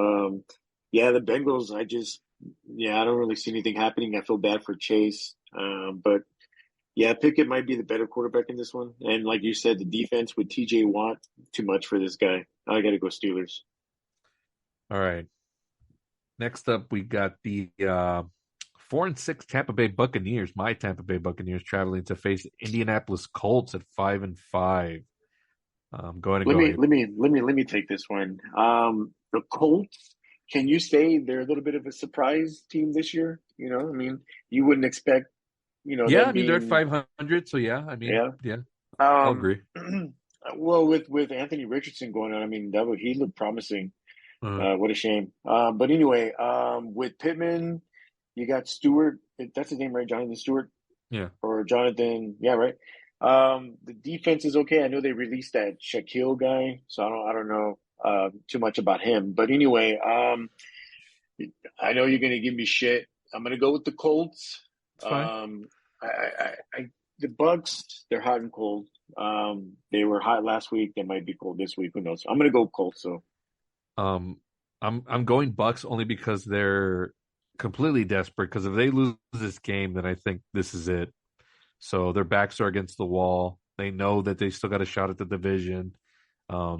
Yeah, the Bengals, I don't really see anything happening. I feel bad for Chase. But yeah, Pickett might be the better quarterback in this one. And like you said, the defense with TJ Watt, too much for this guy. I got to go Steelers. All right. Next up, we got the 4-6 Tampa Bay Buccaneers. My Tampa Bay Buccaneers traveling to face Indianapolis Colts at 5-5. Go ahead and Let me take this one. The Colts. Can you say they're a little bit of a surprise team this year? I mean, you wouldn't expect, Yeah, them I mean they're at being, 500, so yeah, I mean, yeah. yeah. I'll Um, agree. well, with Anthony Richardson going on, I mean, he looked promising. Uh, What a shame. But anyway, with Pittman, you got Stewart. That's his name, right? Jonathan Stewart yeah, or Jonathan? Yeah, right. The defense is okay. I know they released that Shaquille guy, so I don't know too much about him. But anyway, I know you're gonna give me shit. I'm gonna go with the Colts. it's fine. I the Bucks, they're hot and cold. They were hot last week. They might be cold this week. Who knows? I'm gonna go Colts. So Um, I'm going Bucks only because they're completely desperate. Because if they lose this game, then I think this is it. So their backs are against the wall. They know that they still got a shot at the division. Um,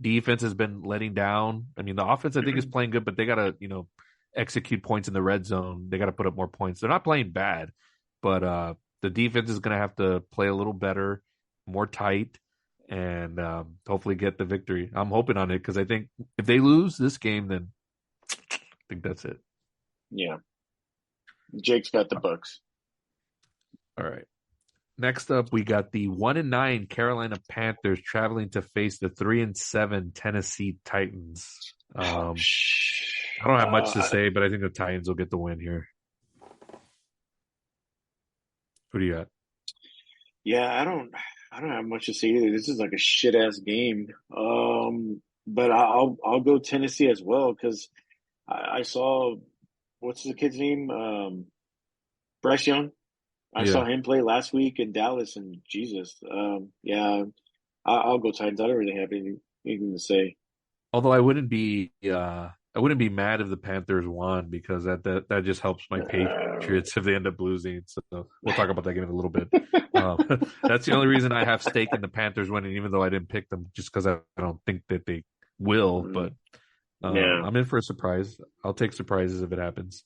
Defense has been letting down. I mean, the offense I think is playing good, but they gotta execute points in the red zone. They gotta put up more points. They're not playing bad, but the defense is gonna have to play a little better, more tight, and hopefully get the victory. I'm hoping on it because I think if they lose this game, then I think that's it. yeah, Jake's got the Bucks. All right. Next up, we got the 1-9 Carolina Panthers traveling to face the 3-7 Tennessee Titans. Oh, I don't have much to say, but I think the Titans will get the win here. Who do you got? yeah, I don't have much to say either. This is like a shit ass game. But I'll go Tennessee as well because I saw what's the kid's name? Bryce Young. I saw Yeah. him play last week in Dallas, and Jesus, yeah, I'll go Titans. I don't really have anything to say. Although I wouldn't be mad if the Panthers won because that just helps my Uh, Patriots if they end up losing. So we'll talk about that game in a little bit. Um, that's the only reason I have stake in the Panthers winning, even though I didn't pick them, just because I don't think that they will. But yeah. I'm in for a surprise. I'll take surprises if it happens.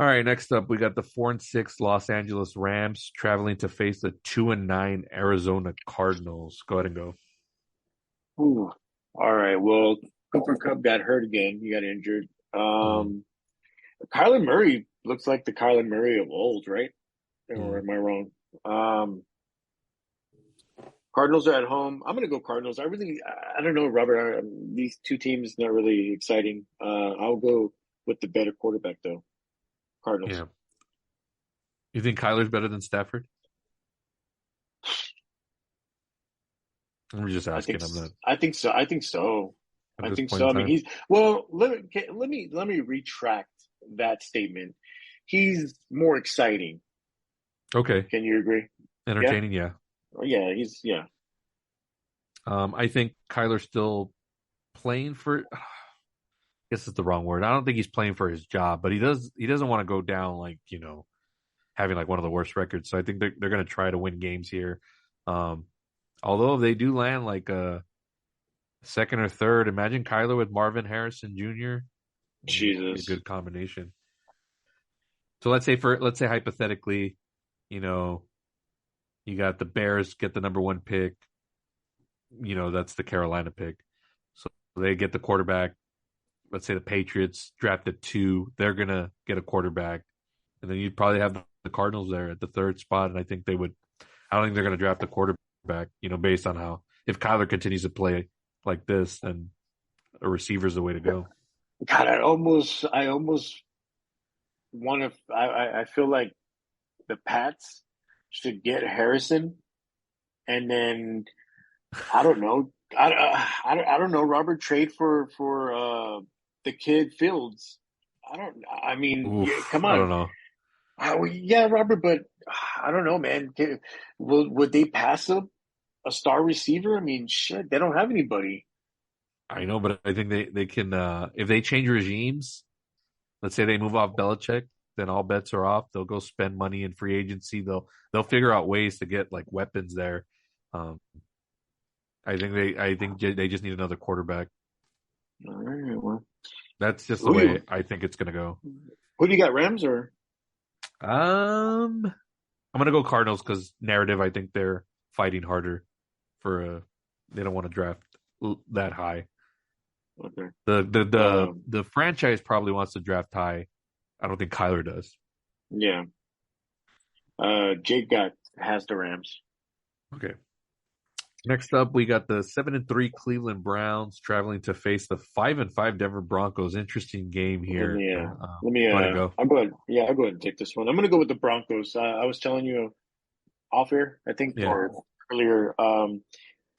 All right, next up we got the 4-6 Los Angeles Rams traveling to face the 2-9 Arizona Cardinals. Go ahead and go. Ooh. All right. Well, Cooper Cup got hurt again. He got injured. Mm, Kyler Murray looks like the Kyler Murray of old, right? Or mm. am I wrong? Um, Cardinals are at home. I'm going to go Cardinals. I don't know, Robert. These two teams not really exciting. I'll go with the better quarterback though. Cardinals. Yeah. You think Kyler's better than Stafford? I'm just I think asking. I'm not I think so. I think so. at I this think point so. in I mean, time. he's well. Let me retract that statement. He's more exciting. Okay. Can you agree? Yeah. Entertaining, yeah. Yeah. He's yeah. I think Kyler's still playing for I guess it's the wrong word. I don't think he's playing for his job, but he doesn't want to go down like, having like one of the worst records. So I think they're gonna try to win games here. Um Although if they do land like a second or third, imagine Kyler with Marvin Harrison Jr. That'd be a Jesus. good combination. So let's say hypothetically, you know, you got the Bears get the number one pick, that's the Carolina pick. So they get the quarterback. Let's say the Patriots drafted two, they're gonna get a quarterback, and then you'd probably have the Cardinals there at the third spot. And I think they would. I don't think they're gonna draft a quarterback, based on how if Kyler continues to play like this, then a receiver's the way to go. God, I almost want to. I feel like the Pats should get Harrison, and then I don't know. I don't know. Robert trade for the kid Fields. I don't. I mean, yeah, Oof, come I don't on. know. Yeah, Robert, but I don't know, man. Would they pass up a star receiver? I mean, shit, they don't have anybody. I know, but I think they can if they change regimes. Let's say they move off Belichick, then all bets are off. They'll go spend money in free agency. They'll figure out ways to get like weapons there. Um, I think they just need another quarterback. All right, well, That's just the who way you I think it's gonna go. who do you got? Rams or I'm gonna go Cardinals because narrative. I think they're fighting harder for they don't want to draft that high. okay? The franchise probably wants to draft high. I don't think Kyler does. Yeah. Jake got has the Rams. Okay. Next up, we got the 7-3 Cleveland Browns traveling to face the 5-5 Denver Broncos. Interesting game Let here. me let me Go ahead and go. I'll go ahead. Yeah, I'll go ahead and take this one. I'm gonna go with the Broncos. I was telling you off air, I think, Yeah. or earlier,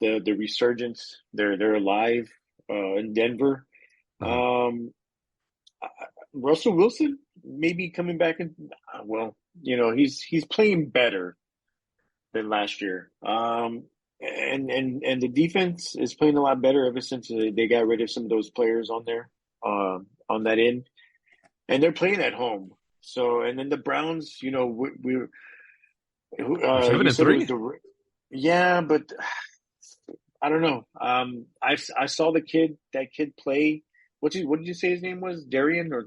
the resurgence. They're alive in Denver. Uh-huh. Uh, Russell Wilson maybe coming back in. Well, he's playing better than last year. And the defense is playing a lot better ever since they got rid of some of those players on there, on that end, and they're playing at home. So, and then the Browns, They're seven you and said it was three. yeah, but I don't know. I saw that kid play. What did you say his name was? Darian or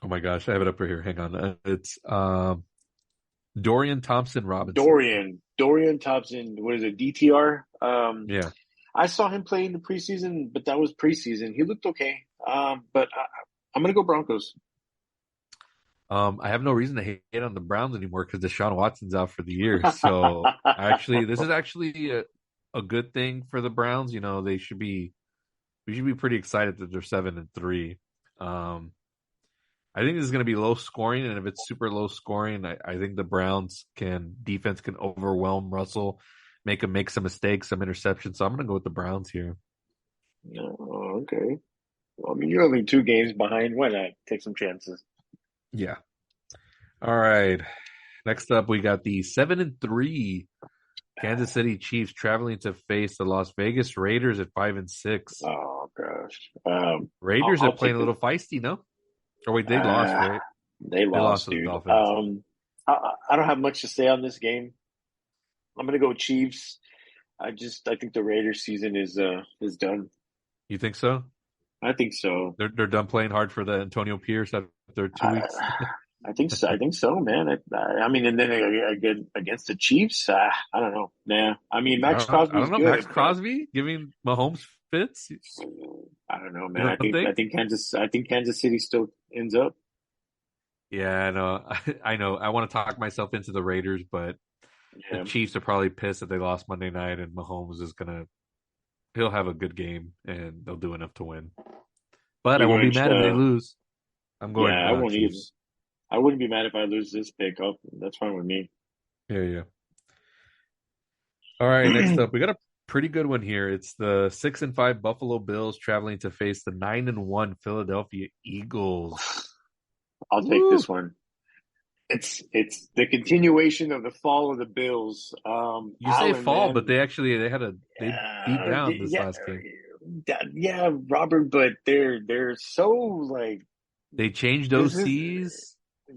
Oh my gosh, I have it up right here. Hang on. It's Dorian Thompson Robinson. Dorian Thompson? What is it? DTR. Yeah. I saw him play in the preseason, but that was preseason. He looked okay. But I'm gonna go Broncos. I have no reason to hate on the Browns anymore because Deshaun Watson's out for the year. So this is actually a good thing for the Browns. We should be pretty excited that they're 7-3. I think this is going to be low scoring, and if it's super low scoring, I think the Browns defense can overwhelm Russell, make him make some mistakes, some interceptions. So I'm going to go with the Browns here. Oh, okay. Well, I mean, you're only 2 games behind. Why not take some chances? Yeah. All right. Next up, we got the 7-3 Kansas City Chiefs traveling to face the Las Vegas Raiders at 5-6. Oh gosh. Raiders are I'll playing take a the. little feisty, no? Or wait, they lost, Uh, right? they They lost lost, to the dude. Dolphins. I don't have much to say on this game. I'm gonna go Chiefs. I think the Raiders season is done. You think so? I think so. They're done playing hard for the Antonio Pierce after 2 weeks. Uh, I think so. I think so, man. I mean, and then again against the Chiefs, I don't know. Nah, I mean, Max I Crosby's don't know. Max good, but Crosby giving Mahomes fits. I don't know, You man. don't think? I think Kansas City still ends up. Yeah, I know. I know. I want to talk myself into the Raiders, but the Yeah, Chiefs are probably pissed that they lost Monday night, and Mahomes is gonna. He'll have a good game, and they'll do enough to win. But I you're won't be going. mad if they lose. I'm Yeah, going I won't either. Chiefs. I wouldn't be mad if I lose this pick. That's fine with me. Yeah, yeah. All right, next up, we got a pretty good one here. It's the 6-5 Buffalo Bills traveling to face the 9-1 Philadelphia Eagles. I'll take Woo! this one. It's the continuation of the fall of the Bills. You say Allen, fall, but man, they beat down this yeah, last game. yeah, Robert, but they're so like They changed this is OCs.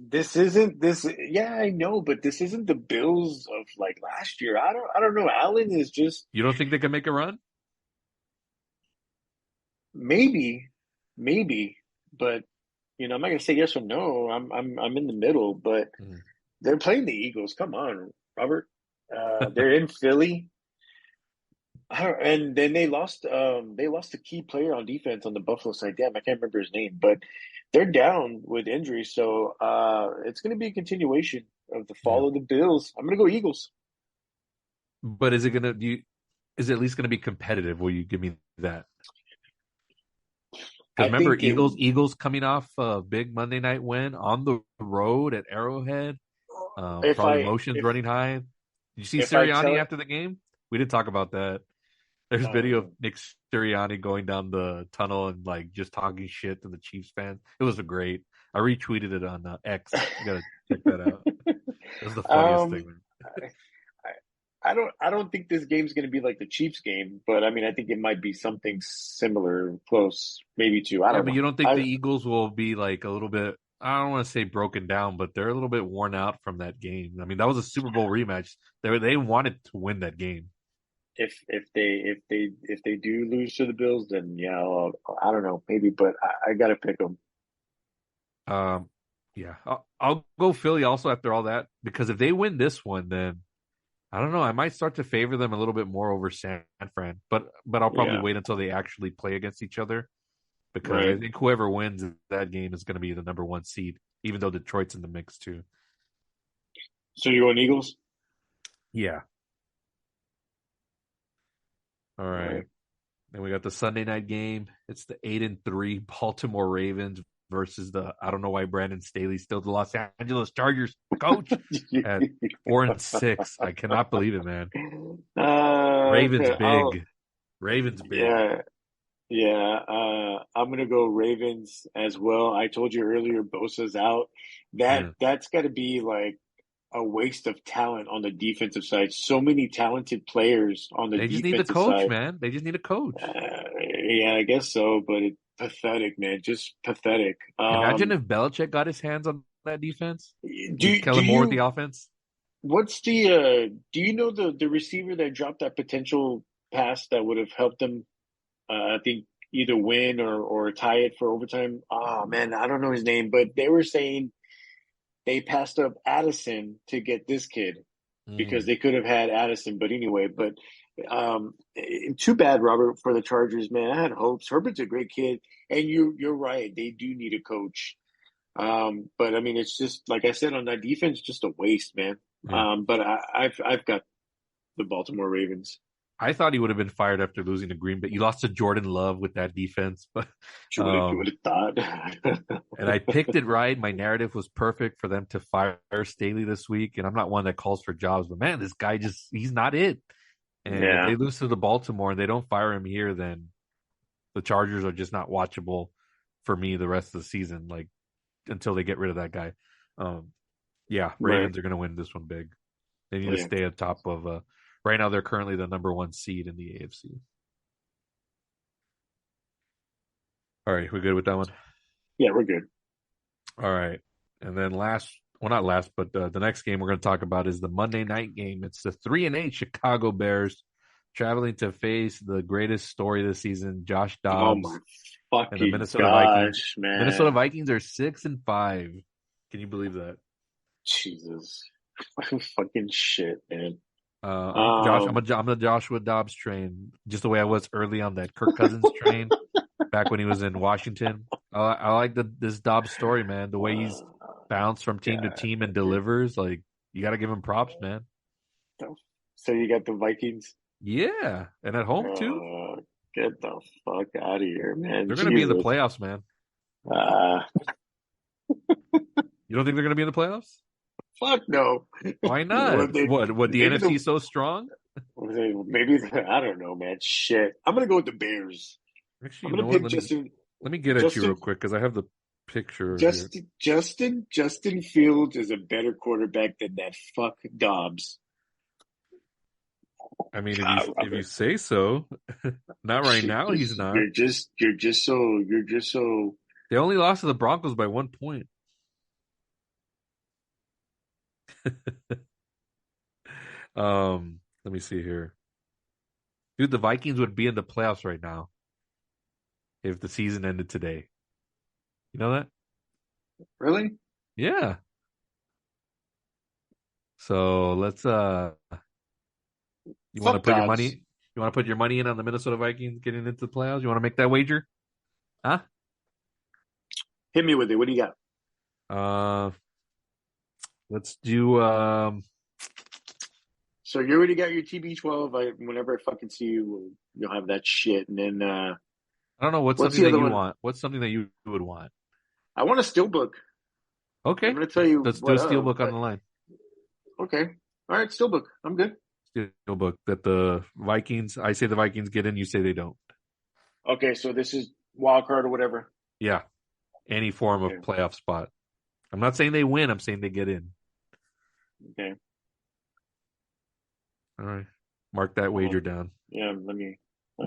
this isn't this. Yeah, I know, but this isn't the Bills of like last year. I don't know. Allen is just You don't think they can make a run? maybe, maybe, but I'm not gonna say yes or no. I'm in the middle, but Mm. they're playing the Eagles. Come on, Robert. They're in Philly. And then they lost. They lost a key player on defense on the Buffalo side. Damn, I can't remember his name, but they're down with injury. So it's going to be a continuation of the Yeah. fall of the Bills. I'm going to go Eagles. But is it gonna do you, is it at least gonna be competitive? Will you give me that? Because I remember, think it. Eagles coming off a big Monday night win on the road at Arrowhead. If Probably I emotions running high. Did you see if I Sirianni tell after the game? We didn't talk about that. There's video of um, Nick Sirianni going down the tunnel and like just talking shit to the Chiefs fans. It was a great. I retweeted it on X. You gotta check that out. It was the funniest thing. um, I don't think this game's going to be like the Chiefs game, but I mean I think it might be something similar, close, maybe two. I Yeah, don't but know. you don't think I the Eagles will be like a little bit? I don't want to say broken down, but they're a little bit worn out from that game. I mean, that was a Super Bowl rematch. They wanted to win that game. if they do lose to the Bills, then yeah, I don't know, maybe, but I got to pick them. Um, yeah, I'll go Philly also after all that because if they win this one, then I don't know. I might start to favor them a little bit more over San Fran, but I'll probably Yeah, wait until they actually play against each other because I right. think whoever wins that game is going to be the number one seed, even though Detroit's in the mix too. So you going Eagles? Yeah. All All right. right. Then we got the Sunday night game. It's the 8-3 Baltimore Ravens versus the I don't know why Brandon Staley's still the Los Angeles Chargers coach at 4-6. I cannot believe it, man. Ravens Okay, big. Ravens big. yeah, yeah. I'm gonna go Ravens as well. I told you earlier, Bosa's out. Yeah. That's got to be like a waste of talent on the defensive side. So many talented players on the They just need the defensive coach, side. man. They just need a coach. Yeah, I guess so, but it's pathetic, man. Just pathetic. Imagine if Belichick got his hands on that defense with Do Kellen Moore with the you offense. what's the do you know the receiver that dropped that potential pass that would have helped them I think either win or tie it for overtime? Oh man, I don't know his name, but they were saying they passed up Addison to get this kid because Mm. they could have had Addison, but anyway, but too bad, Robert, for the Chargers, man. I had hopes. Herbert's a great kid, and you're right. They do need a coach. But I mean, it's just like I said on that defense, just a waste, man. Yeah. But I've got the Baltimore Ravens. I thought he would have been fired after losing to Green Bay. You lost to Jordan Love with that defense, but You would have thought. and I picked it right. My narrative was perfect for them to fire Staley this week. And I'm not one that calls for jobs, but man, this guy he's not it. And if Yeah, they lose to the Baltimore and they don't fire him here, then the Chargers are just not watchable for me the rest of the season, like until they get rid of that guy. Um, yeah, right. Ravens are going to win this one big. They need to Yeah, stay atop of. Right now, they're currently the number one seed in the AFC. All right, we good with that one? yeah, we're good. All right, and then not last, but the next game we're going to talk about is the Monday night game. It's the 3-8 Chicago Bears traveling to face the greatest story this season, Josh Oh my Dobbs and the fucking Minnesota Vikings. gosh, Minnesota man. Vikings are 6-5. Can you believe that? Jesus. Fucking shit, man. I'm Josh. Um, I'm the Joshua Dobbs train, just the way I was early on that Kirk Cousins train back when he was in Washington. I like this Dobbs story, man. The way he's bounced from team to God. team and delivers, like you got to give him props, man. So you got the Vikings? Yeah, and at home too. Uh, get the fuck out of here, man. They're going to be in the Jesus. playoffs, man. Uh, You don't think they're going to be in the playoffs? fuck no. Why not? Well, they, What the maybe NFC the is so strong? maybe I don't know, man. Shit. I'm gonna go with the Bears. Actually, I'm you gonna know what? pick Let me get at you real Justin quick because I have the picture here. Justin Fields is a better quarterback than that fuck Dobbs. I mean, if you Robert. say so. Not right now. He's not. You're just so They only lost to the Broncos by 1 point. Let me see here. Dude, the Vikings would be in the playoffs right now if the season ended today. You know that? really Yeah. So let's you want to fuck put your Dobbs. money in on the Minnesota Vikings getting into the playoffs? You want to make that wager? Huh? Hit me with it. What do you got? Uh let's do So you already got your TB12. Whenever I fucking see you, you'll have that shit. And then I don't know what's what's something the that other you one? want. What's something that you would want? I want a steelbook. I'm Okay. gonna tell you Let's do a what up, steelbook on but the line. okay. All right, steelbook. I'm good. Steelbook that the Vikings I say the Vikings get in, you say they don't. Okay, so this is wild card or whatever. Yeah. Any form of Okay, playoff spot. I'm not saying they win, I'm saying they get in. okay. All right. Mark that Hold wager on. down. Yeah, let me. Uh,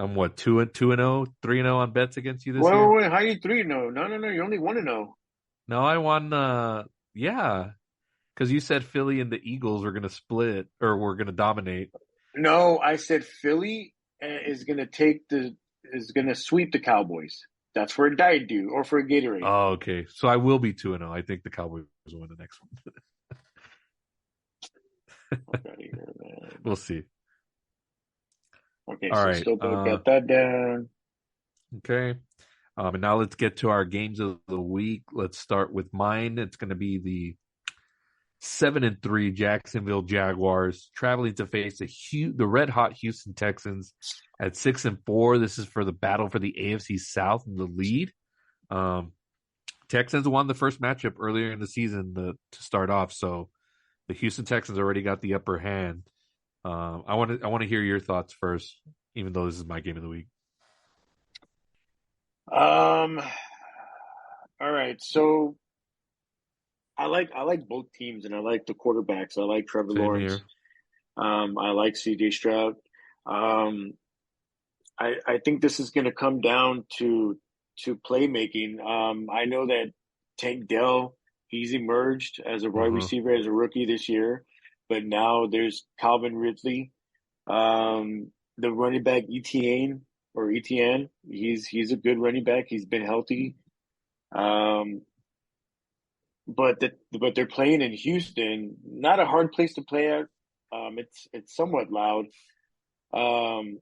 I'm what, 2-0, 3-0 on bets against you this wait, year? wait, wait. How you 3-0? No, no, no. You only 1-0. No, I won yeah. Because you said Philly and the Eagles were gonna split or were gonna dominate. No, I said Philly is gonna sweep the Cowboys. That's for a diet do or for a Gatorade. Oh, okay. So I will be 2-0. I think the Cowboys will win the next one. Fuck out of here, man. We'll see. Okay, All so right. still got that down. Okay. And now let's get to our games of the week. Let's start with mine. It's going to be the 7-3 Jacksonville Jaguars traveling to face the red hot Houston Texans at 6-4. This is for the battle for the AFC South and the lead. Um, Texans won the first matchup earlier in the season to start off, so the Houston Texans already got the upper hand. I want to hear your thoughts first, even though this is my game of the week. Um, all right. So I like both teams, and I like the quarterbacks. I like Trevor Same Lawrence. here. I like C.J. Stroud. Um, I think this is going to come down to playmaking. I know that Tank Dell, he's emerged as a wide Uh-huh. receiver as a rookie this year, but now there's Calvin Ridley, the running back Etienne. He's a good running back. He's been healthy. Um, but they're playing in Houston, not a hard place to play at. It's somewhat loud. Um,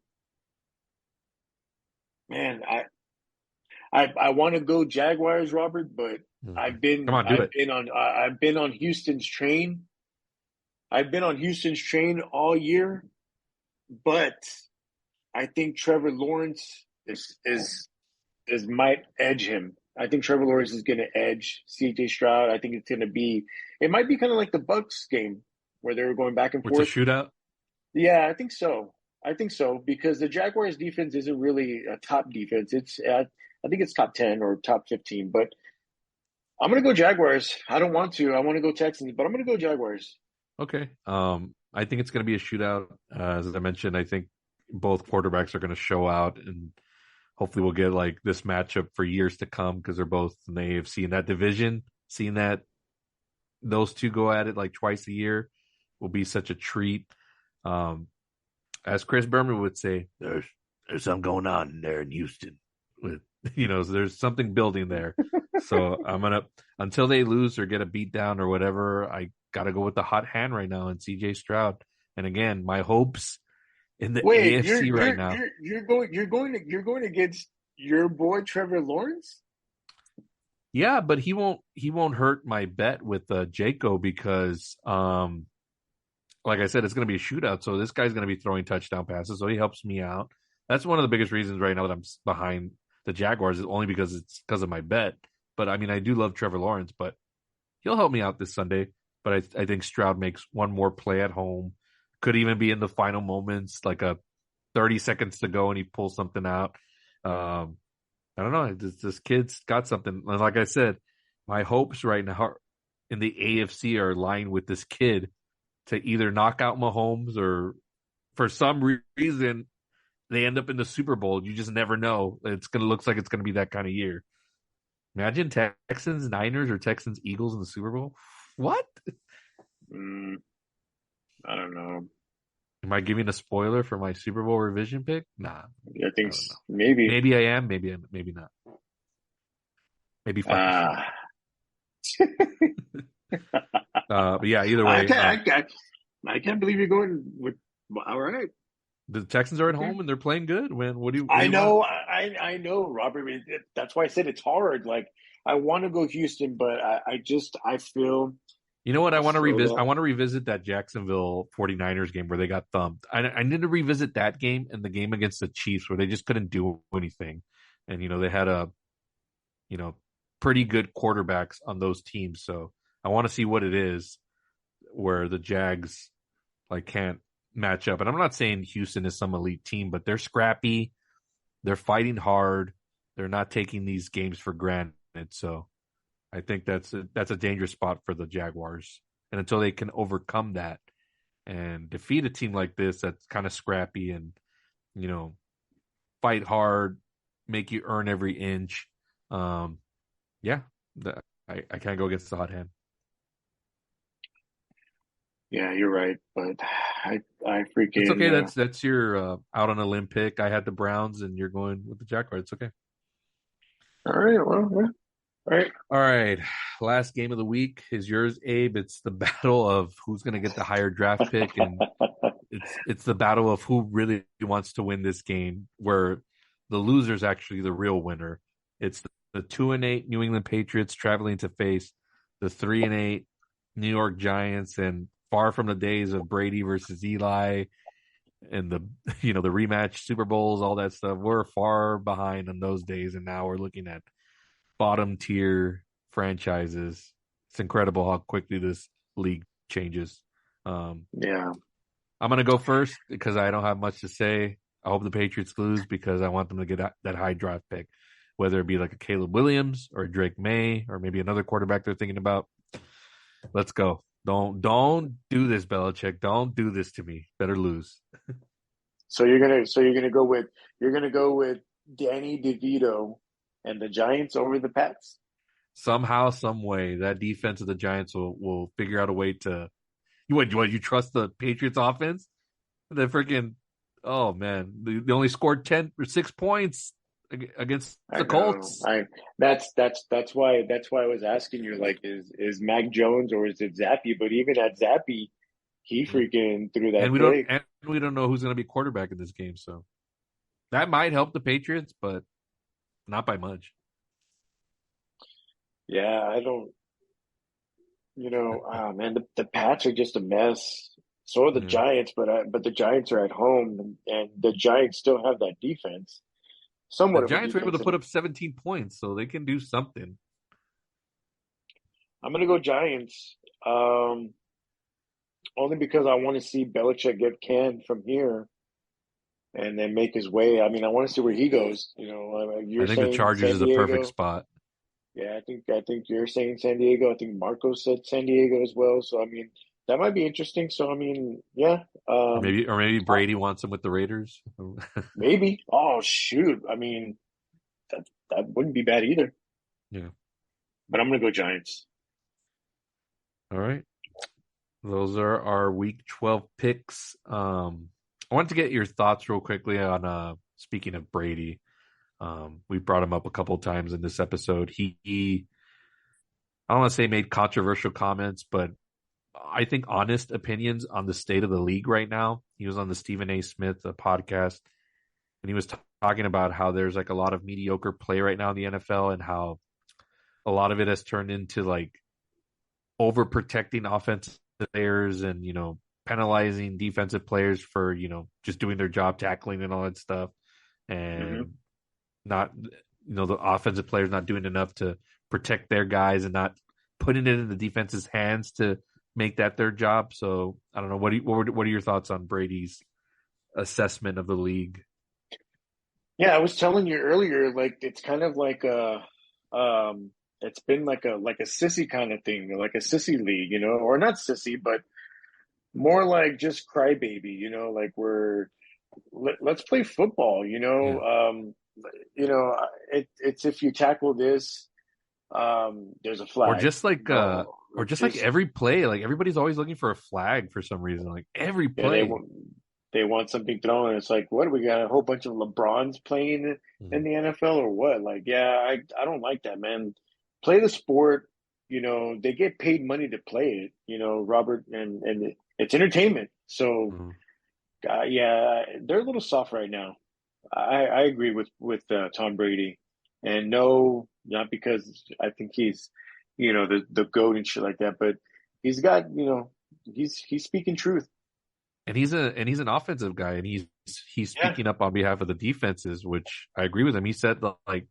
man, I want to go Jaguars, Robert, but Mhm. Come on, do it. I've been on Houston's train. I've been on Houston's train all year, but I think Trevor Lawrence is might edge him. I think Trevor Lawrence is going to edge C.J. Stroud. I think it's going to be. It might be kind of like the Bucks game where they were going back and It's a forth. shootout. Yeah, I think so. I think so because the Jaguars' defense isn't really a top defense. I think it's top 10 or top 15, but I'm gonna go Jaguars. I don't want to. I want to go Texans, but I'm gonna go Jaguars. Okay. I think it's going to be a shootout. As I mentioned, I think both quarterbacks are going to show out, and hopefully we'll get like this matchup for years to come because they're both in the AFC in that division. Seeing that those two go at it like twice a year will be such a treat. Um, as Chris Berman would say, there's something going on in there in Houston. With so there's something building there. So I'm gonna until they lose or get a beat down or whatever, I gotta go with the hot hand right now and CJ Stroud. And again, my hopes in the Wait, AFC right now. you're going against your boy Trevor Lawrence? Yeah, but he won't hurt my bet with Jaco because like I said, it's going to be a shootout. So this guy's going to be throwing touchdown passes. So he helps me out. That's one of the biggest reasons right now that I'm behind the Jaguars is only because it's because of my bet. But I mean, I do love Trevor Lawrence, but he'll help me out this Sunday. But I think Stroud makes one more play at home. Could even be in the final moments, like a 30 seconds to go, and he pulls something out. Um, I don't know. This kid's got something. And like I said, my hopes right now in the AFC are lying with this kid to either knock out Mahomes or for some reason they end up in the Super Bowl. You just never know. Looks like it's gonna be that kind of year. Imagine Texans Niners or Texans Eagles in the Super Bowl. What? Mm, I don't know. Am I giving a spoiler for my Super Bowl revision pick? Nah, I I think don't know. maybe. Maybe I am. Maybe not. Maybe fuck the show. Ah, But yeah, either I way, can't. I can't believe you're going with. All right. the Texans are at Okay. home and they're playing good. Man, what do I you want? know. I know, Robert. That's why I said it's hard. Like I want to go Houston, but I feel You know what? I I want to feel revisit. I that. want to revisit that Jacksonville 49ers game where they got thumped. I need to revisit that game and the game against the Chiefs where they just couldn't do anything. And they had you know pretty good quarterbacks on those teams. So I want to see what it is where the Jags like can't match up. And I'm not saying Houston is some elite team, but they're scrappy. They're fighting hard. They're not taking these games for granted. So I think that's a dangerous spot for the Jaguars. And until they can overcome that and defeat a team like this that's kind of scrappy and you know fight hard, make you earn every inch. Um, yeah, I can't go against the hot hand. Yeah, you're right. But I It's freaking okay. That's your out on a limb pick. I had the Browns, and you're going with the Jaguars. It's okay. all right. Well, yeah, all right. All right. Last game of the week is yours, Abe. It's the battle of who's going to get the higher draft pick, and it's the battle of who really wants to win this game. Where the loser's actually the real winner. It's the 2-8 New England Patriots traveling to face the 3-8 New York Giants, and far from the days of Brady versus Eli and the the rematch Super Bowls, all that stuff. We're far behind in those days, and now we're looking at bottom tier franchises. It's incredible how quickly this league changes. Um, Yeah. I'm gonna go first because I don't have much to say. I hope the Patriots lose because I want them to get that high draft pick, whether it be like a Caleb Williams or Drake May or maybe another quarterback they're thinking about. Let's go. Don't do this, Belichick. Don't do this to me. Better lose. you're gonna go with Danny DeVito and the Giants over the Pats. Somehow, some way, that defense of the Giants will figure out a way to. You trust the Patriots offense? The freaking oh man, they only scored 10 or 6 points against I the know. Colts. That's why I was asking you, like, is Mac Jones or is it Zappy? But even at Zappy, he Yeah. freaking threw And that we don't pick. and we don't know who's going to be quarterback in this game, so that might help the Patriots, but not by much. Yeah, I don't. Man, the Pats are just a mess. So are the Yeah. Giants, but the Giants are at home, and the Giants still have that defense, The somewhat of a Giants were able to defense. put And up 17 points, so they can do something. I'm gonna go Giants, only because I want to see Belichick get canned from here and then make his way. I mean, I want to see where he goes. I You're think the saying Chargers San is a perfect Diego. spot, Yeah, I think you're saying San Diego. I think Marco said San Diego as well. So I mean, that might be interesting. So I mean, yeah, or maybe uh, Brady wants him with the Raiders. maybe. Oh shoot! I mean, that wouldn't be bad either. Yeah. But I'm gonna go Giants. All right. Those are our week 12 picks. I wanted to get your thoughts real quickly on speaking of Brady. We brought him up a couple of times in this episode. He I don't want to say made controversial comments, but I think honest opinions on the state of the league right now. He was on the Stephen A. Smith podcast, and he was talking about how there's like a lot of mediocre play right now in the NFL, and how a lot of it has turned into like overprotecting offensive players and penalizing defensive players for just doing their job, tackling and all that stuff, Hmm. and not the offensive players not doing enough to protect their guys and not putting it in the defense's hands to make that their job. So I don't know. What are your thoughts on Brady's assessment of the league? Yeah, I was telling you earlier, like it's kind of like it's been like a sissy kind of thing, like a sissy league, or not sissy, but more like just crybaby, like let's play football, Yeah. you know, it's if you tackle this, there's a Or flag, just like just every play, like everybody's always looking for a flag for some reason. Like every yeah, play. they want something thrown. It's like, what, we got a whole bunch of LeBrons playing in Mhm. the NFL or what? Like, yeah, I don't like that, man. Play the sport. They get paid money to play it. Robert, and it's entertainment. So, Mhm. yeah, they're a little soft right now. I agree with Tom Brady, and no, not because I think he's, the goat and shit like that, but he's got, he's speaking truth. And he's an offensive guy, and he's Yeah. speaking up on behalf of the defenses, which I agree with him. He said like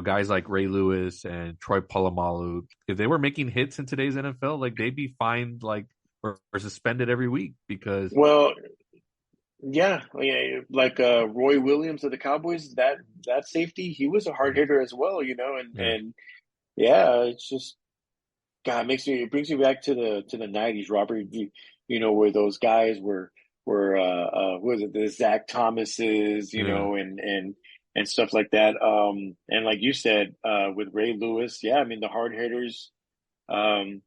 guys like Ray Lewis and Troy Polamalu, if they were making hits in today's NFL, like they'd be fined like or suspended every week because Well, yeah, yeah, like Roy Williams of the Cowboys, that safety, he was a hard hitter as well, yeah and yeah, it's just God, it brings me back to the '90s, Robert. Where those guys were who was it, the Zach Thomases, yeah and stuff like that. And like you said, with Ray Lewis, yeah, I mean the hard hitters. Um,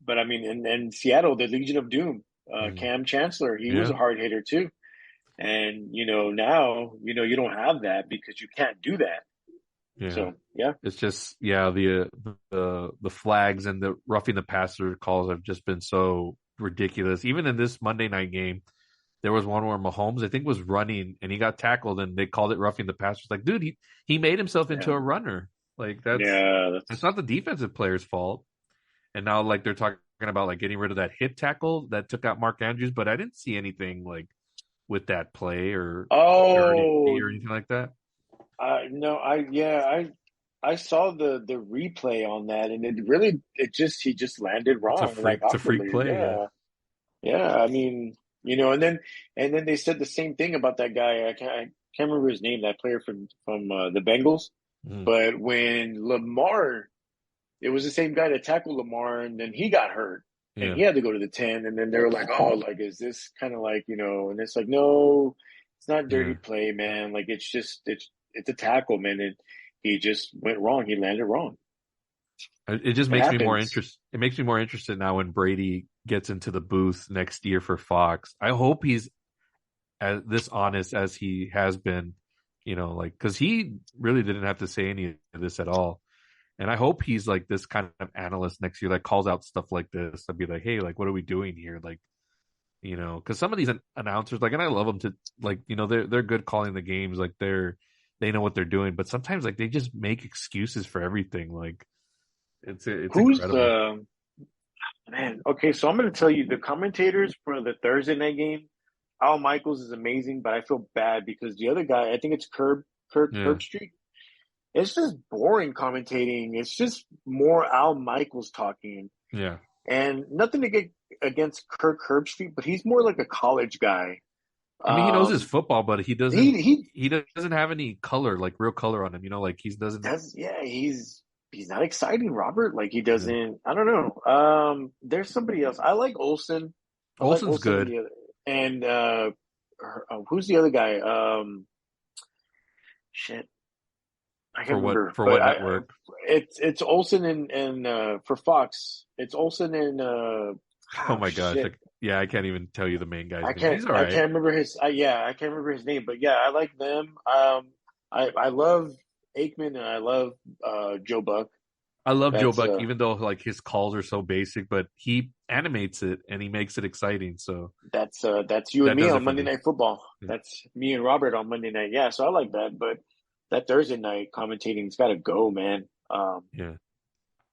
but I mean, in Seattle, the Legion of Doom, mhm, Cam Chancellor, he was yeah a hard hitter too. And now you don't have that because you can't do that. yeah. So yeah, It's just the flags and the roughing the passer calls have just been so ridiculous. Even in this Monday night game, there was one where Mahomes, I think, was running and he got tackled and they called it roughing the passer. It's like, dude, he made himself into yeah, a runner. Like that's yeah. it's That's not the defensive player's fault. And now like they're talking about like getting rid of that hip tackle that took out Mark Andrews, but I didn't see anything like with that play or Oh, security or anything like that. no, I saw the replay on that, and it just he just landed wrong, like It's a freak awkwardly. play, yeah. Yeah, yeah. I mean, and then they said the same thing about that guy. I can't remember his name, that player from the Bengals. Mm, But when Lamar, it was the same guy that tackled Lamar, and then he got hurt, and yeah. he had to go to the 10. And then they were like, "Oh, like is this kind of like And it's like, no, it's not dirty Yeah. play, man. Like it's a tackle, man. And he just went wrong. He landed wrong. It just It makes me more happens. interest. It makes me more interested now when Brady gets into the booth next year for Fox. I hope he's as this honest as he has been, like because he really didn't have to say any of this at all. And I hope he's like this kind of analyst next year that calls out stuff like this. I'd be like, hey, like, what are we doing here? Like, because some of these announcers, like, and I love them to, like, they're good calling the games, like they know what they're doing, but sometimes like they just make excuses for everything. Like, it's Who's incredible. man? Okay, so I'm going to tell you the commentators for the Thursday night game. Al Michaels is amazing, but I feel bad because the other guy, I think it's Yeah, Curb Street. It's just boring commentating. It's just more Al Michaels talking. yeah. And nothing to get against Kirk Herbstreit, but he's more like a college guy. I mean, he knows his Um, football, but he doesn't. he He doesn't have any color, like real color on him. Like he doesn't. does, yeah. He's not exciting, Robert. Like he Yeah. doesn't. I don't know. There's somebody else. I like Olson. I like Olson's Olson good and who's the other guy? Shit, I for can't what remember. for But what network? it's Olson and for Fox. It's Olson and Oh my gosh! shit. Yeah, I can't even tell you the main guy's I name. can't He's all I right. can't remember his I can't remember his name, but yeah, I like them. I love Aikman and I love Joe Buck. I love Joe That's Buck, even though like his calls are so basic, but he animates it and he makes it exciting. So that's you and that me does it on for Monday me. Night Football. That's me and Robert on Monday night. Yeah, so I like that, but that Thursday night commentating's got to go, man. Yeah.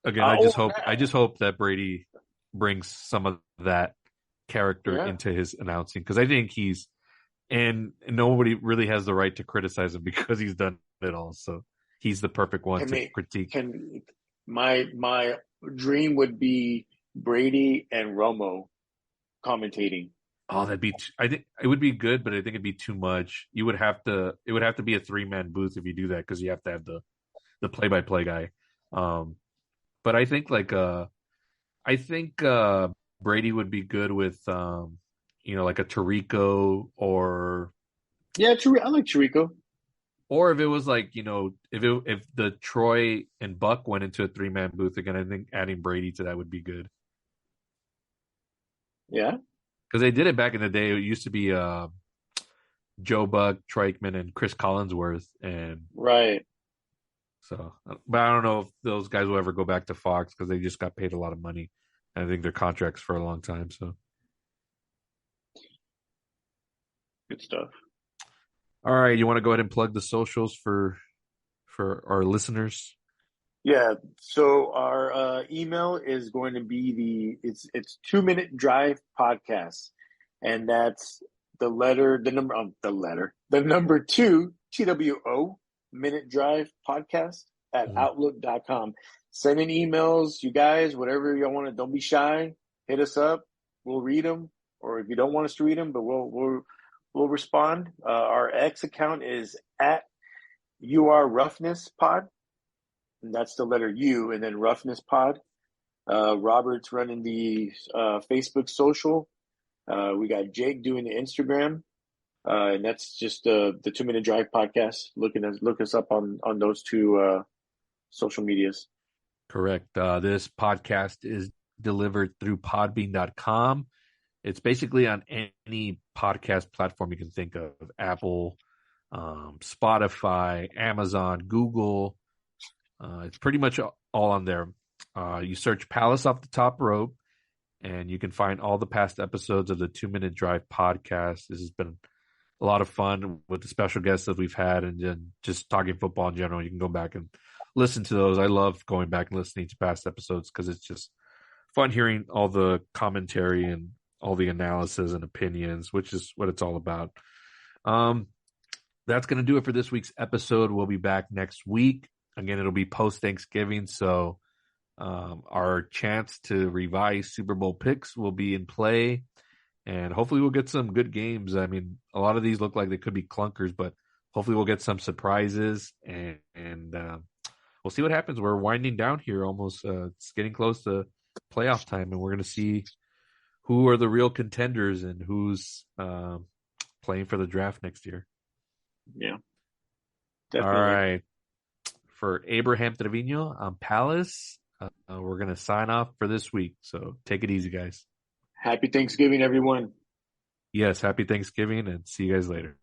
Again, I just Oh, hope that Brady brings some of that character yeah. into his announcing because I think he's and nobody really has the right to criticize him because he's done it all. So he's the perfect one Can to they critique. can my dream would be Brady and Romo commentating. Oh, I think it would be good, but I think it'd be too much. It would have to be a three-man booth if you do that because you have to have the play-by-play guy. Um, but I think Brady would be good with like a Tarico Yeah, I like Chirico. or if it was like if the Troy and Buck went into a three-man booth again, I think adding Brady to that would be good Yeah. because they did it back in the day. It used to be Joe Buck, Troy Aikman, and Chris Collinsworth, and Right. so, but I don't know if those guys will ever go back to Fox because they just got paid a lot of money. I think their contracts for a long time. So, Good stuff. all right, you want to go ahead and plug the socials for our listeners? Yeah. So our email is going to be it's 2 minute drive podcast, and that's the number two TWO minute drive podcast at Mhm. outlook.com. Send in emails, you guys, whatever y'all want to. Don't be shy. Hit us up. We'll read them, or if you don't want us to read them, but we'll respond. Our X account is at roughness pod. And that's the letter U, and then Roughness Pod. Robert's running the Facebook social. We got Jake doing the Instagram, and that's just the 2 minute drive podcast. Look us up on those two social medias. Correct. This podcast is delivered through podbean.com. It's basically on any podcast platform you can think of: Apple, Spotify, Amazon, Google. It's pretty much all on there. You search Palace Off the Top Rope, and you can find all the past episodes of the 2 Minute Drive podcast. This has been a lot of fun with the special guests that we've had and then just talking football in general. You can go back and listen to those. I love going back and listening to past episodes because it's just fun hearing all the commentary and all the analysis and opinions, which is what it's all about. Um, that's going to do it for this week's episode. We'll be back next week. Again, it'll be post Thanksgiving, so our chance to revise Super Bowl picks will be in play, and hopefully we'll get some good games. I mean, a lot of these look like they could be clunkers, but hopefully we'll get some surprises, and we'll see what happens. We're winding down here almost. It's getting close to playoff time, and we're going to see who are the real contenders and who's playing for the draft next year. Yeah, All definitely. right. For Abraham Trevino, I'm Palace. We're going to sign off for this week. So take it easy, guys. Happy Thanksgiving, everyone. Yes, happy Thanksgiving and see you guys later.